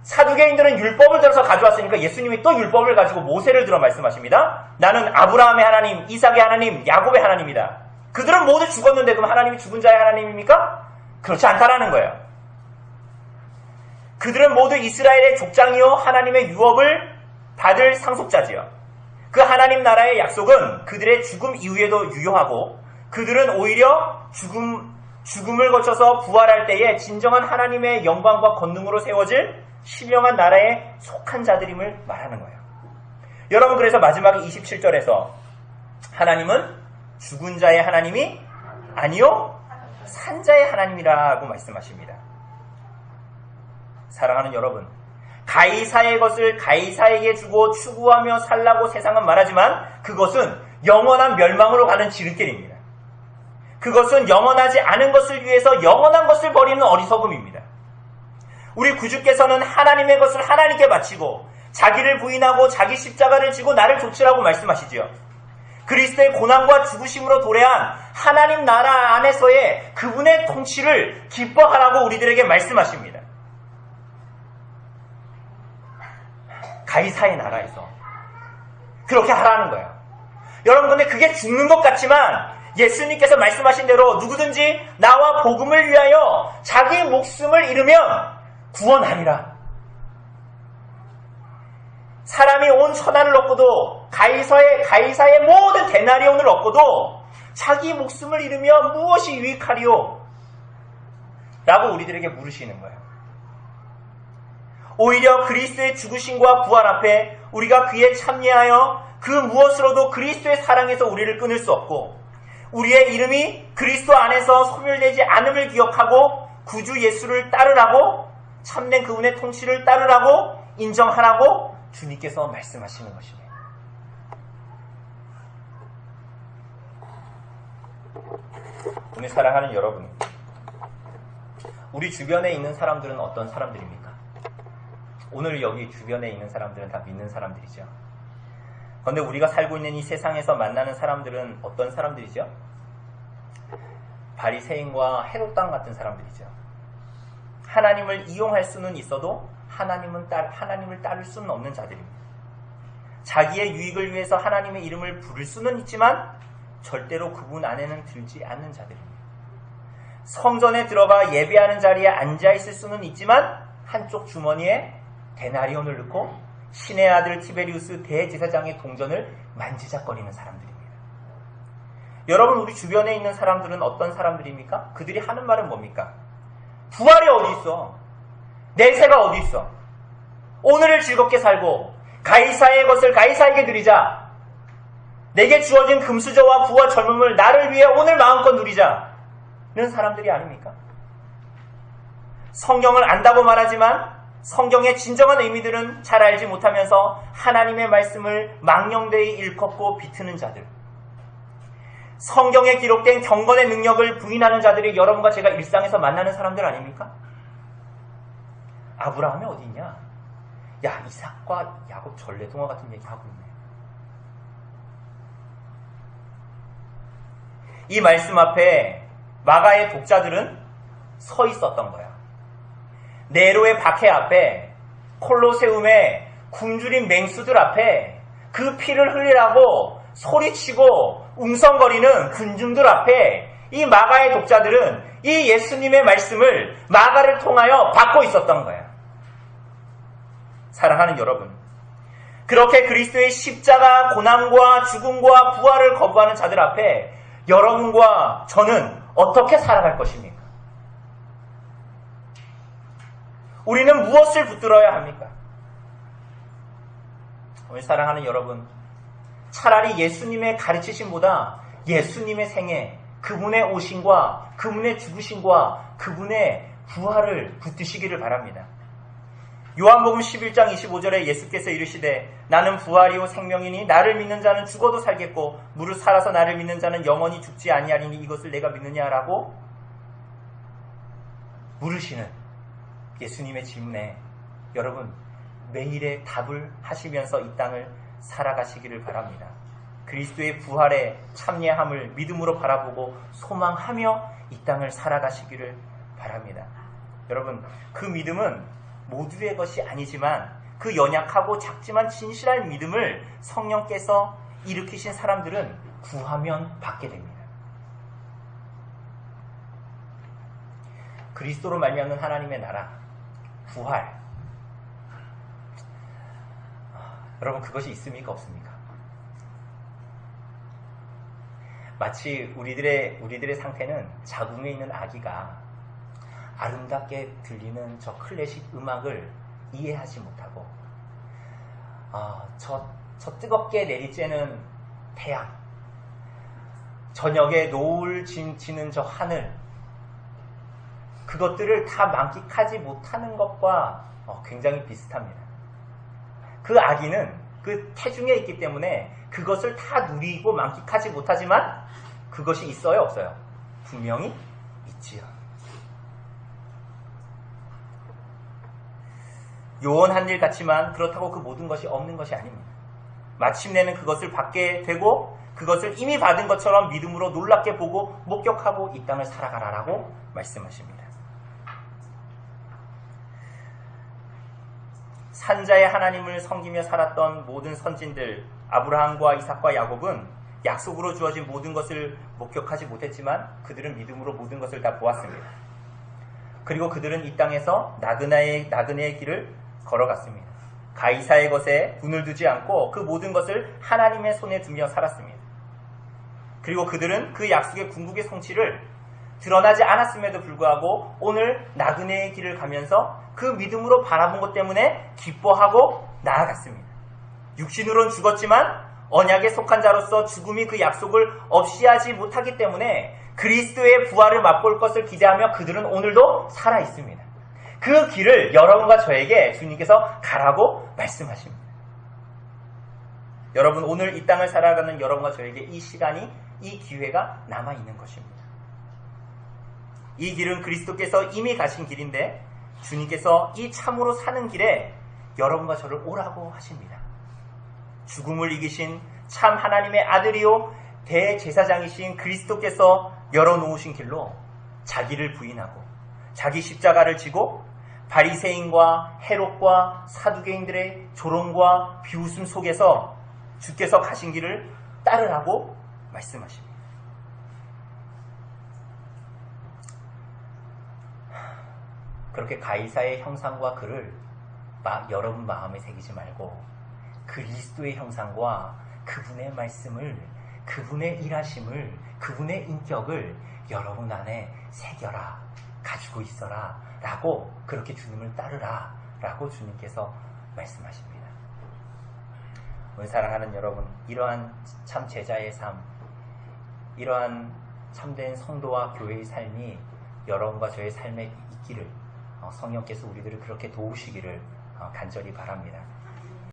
사두개인들은 율법을 들어서 가져왔으니까 예수님이 또 율법을 가지고 모세를 들어 말씀하십니다. 나는 아브라함의 하나님, 이삭의 하나님, 야곱의 하나님이다. 그들은 모두 죽었는데 그럼 하나님이 죽은 자의 하나님입니까? 그렇지 않다라는 거예요. 그들은 모두 이스라엘의 족장이요 하나님의 유업을 받을 상속자지요. 그 하나님 나라의 약속은 그들의 죽음 이후에도 유효하고 그들은 오히려 죽음을 거쳐서 부활할 때에 진정한 하나님의 영광과 권능으로 세워질 신령한 나라에 속한 자들임을 말하는 거예요. 여러분 그래서 마지막에 27절에서 하나님은 죽은 자의 하나님이 아니요 산 자의 하나님이라고 말씀하십니다. 사랑하는 여러분, 가이사의 것을 가이사에게 주고 추구하며 살라고 세상은 말하지만 그것은 영원한 멸망으로 가는 지름길입니다. 그것은 영원하지 않은 것을 위해서 영원한 것을 버리는 어리석음입니다. 우리 구주께서는 하나님의 것을 하나님께 바치고 자기를 부인하고 자기 십자가를 지고 나를 좇으라고 말씀하시지요. 그리스도의 고난과 죽으심으로 도래한 하나님 나라 안에서의 그분의 통치를 기뻐하라고 우리들에게 말씀하십니다. 가이사의 나라에서 그렇게 하라는 거예요. 여러분, 근데 그게 죽는 것 같지만 예수님께서 말씀하신 대로 누구든지 나와 복음을 위하여 자기 목숨을 잃으면 구원하리라. 사람이 온 천하를 얻고도 가이사의 모든 데나리온을 얻고도 자기 목숨을 잃으면 무엇이 유익하리요? 라고 우리들에게 물으시는 거예요. 오히려 그리스도의 죽으심과 부활 앞에 우리가 그에 참여하여 그 무엇으로도 그리스도의 사랑에서 우리를 끊을 수 없고 우리의 이름이 그리스도 안에서 소멸되지 않음을 기억하고 구주 예수를 따르라고, 참된 그분의 통치를 따르라고 인정하라고 주님께서 말씀하시는 것입니다. 오늘 사랑하는 여러분, 우리 주변에 있는 사람들은 어떤 사람들입니까? 오늘 여기 주변에 있는 사람들은 다 믿는 사람들이죠. 그런데 우리가 살고 있는 이 세상에서 만나는 사람들은 어떤 사람들이죠? 바리새인과 헤롯 왕 같은 사람들이죠. 하나님을 이용할 수는 있어도 하나님을 따를 수는 없는 자들입니다. 자기의 유익을 위해서 하나님의 이름을 부를 수는 있지만 절대로 그분 안에는 들지 않는 자들입니다. 성전에 들어가 예배하는 자리에 앉아있을 수는 있지만 한쪽 주머니에 데나리온을 넣고 신의 아들 티베리우스 대제사장의 동전을 만지작거리는 사람들입니다. 여러분, 우리 주변에 있는 사람들은 어떤 사람들입니까? 그들이 하는 말은 뭡니까? 부활이 어디 있어? 내세가 어디 있어? 오늘을 즐겁게 살고 가이사의 것을 가이사에게 드리자. 내게 주어진 금수저와 부와 젊음을 나를 위해 오늘 마음껏 누리자는 사람들이 아닙니까? 성경을 안다고 말하지만 성경의 진정한 의미들은 잘 알지 못하면서 하나님의 말씀을 망령되이 일컫고 비트는 자들, 성경에 기록된 경건의 능력을 부인하는 자들이 여러분과 제가 일상에서 만나는 사람들 아닙니까? 아브라함이 어디 있냐? 야, 이삭과 야곱 전래동화 같은 얘기하고 있네. 이 말씀 앞에 마가의 독자들은 서 있었던 거야. 네로의 박해 앞에, 콜로세움의 굶주린 맹수들 앞에 그 피를 흘리라고 소리치고 웅성거리는 군중들 앞에 이 마가의 독자들은 이 예수님의 말씀을 마가를 통하여 받고 있었던 거야. 사랑하는 여러분, 그렇게 그리스도의 십자가, 고난과 죽음과 부활을 거부하는 자들 앞에 여러분과 저는 어떻게 살아갈 것입니까? 우리는 무엇을 붙들어야 합니까? 오늘 사랑하는 여러분, 차라리 예수님의 가르치심보다 예수님의 생애, 그분의 오심과 그분의 죽으심과 그분의 부활을 붙드시기를 바랍니다. 요한복음 11장 25절에 예수께서 이르시되 나는 부활이요 생명이니 나를 믿는 자는 죽어도 살겠고 무릇 살아서 나를 믿는 자는 영원히 죽지 아니하리니 이것을 내가 믿느냐라고 물으시는 예수님의 질문에 여러분 매일의 답을 하시면서 이 땅을 살아가시기를 바랍니다. 그리스도의 부활에 참여함을 믿음으로 바라보고 소망하며 이 땅을 살아가시기를 바랍니다. 여러분, 그 믿음은 모두의 것이 아니지만 그 연약하고 작지만 진실한 믿음을 성령께서 일으키신 사람들은 구하면 받게 됩니다. 그리스도로 말미암는 하나님의 나라, 부활. 여러분, 그것이 있습니까? 없습니까? 마치 우리들의 상태는 자궁에 있는 아기가 아름답게 들리는 저 클래식 음악을 이해하지 못하고 저 뜨겁게 내리쬐는 태양, 저녁에 노을 지는 저 하늘, 그것들을 다 만끽하지 못하는 것과 굉장히 비슷합니다. 그 아기는 그 태중에 있기 때문에 그것을 다 누리고 만끽하지 못하지만 그것이 있어요, 없어요? 분명히 있지요. 요원한 일 같지만 그렇다고 그 모든 것이 없는 것이 아닙니다. 마침내는 그것을 받게 되고 그것을 이미 받은 것처럼 믿음으로 놀랍게 보고 목격하고 이 땅을 살아가라라고 말씀하십니다. 산자의 하나님을 섬기며 살았던 모든 선진들 아브라함과 이삭과 야곱은 약속으로 주어진 모든 것을 목격하지 못했지만 그들은 믿음으로 모든 것을 다 보았습니다. 그리고 그들은 이 땅에서 나그네의 길을 걸어갔습니다. 가이사의 것에 분을 두지 않고 그 모든 것을 하나님의 손에 두며 살았습니다. 그리고 그들은 그 약속의 궁극의 성취를 드러나지 않았음에도 불구하고 오늘 나그네의 길을 가면서 그 믿음으로 바라본 것 때문에 기뻐하고 나아갔습니다. 육신으로는 죽었지만 언약에 속한 자로서 죽음이 그 약속을 없이하지 못하기 때문에 그리스도의 부활을 맛볼 것을 기대하며 그들은 오늘도 살아 있습니다. 그 길을 여러분과 저에게 주님께서 가라고 말씀하십니다. 여러분, 오늘 이 땅을 살아가는 여러분과 저에게 이 시간이, 이 기회가 남아있는 것입니다. 이 길은 그리스도께서 이미 가신 길인데 주님께서 이 참으로 사는 길에 여러분과 저를 오라고 하십니다. 죽음을 이기신 참 하나님의 아들이요 대제사장이신 그리스도께서 열어놓으신 길로 자기를 부인하고 자기 십자가를 지고 바리새인과 헤롯과 사두개인들의 조롱과 비웃음 속에서 주께서 가신 길을 따르라고 말씀하십니다. 그렇게 가이사의 형상과 글을 여러분 마음에 새기지 말고 그리스도의 형상과 그분의 말씀을, 그분의 일하심을, 그분의 인격을 여러분 안에 새겨라, 가지고 있어라 라고, 그렇게 주님을 따르라 라고 주님께서 말씀하십니다. 오늘 사랑하는 여러분, 이러한 참 제자의 삶, 이러한 참된 성도와 교회의 삶이 여러분과 저의 삶에 있기를 성령께서 우리들을 그렇게 도우시기를 간절히 바랍니다.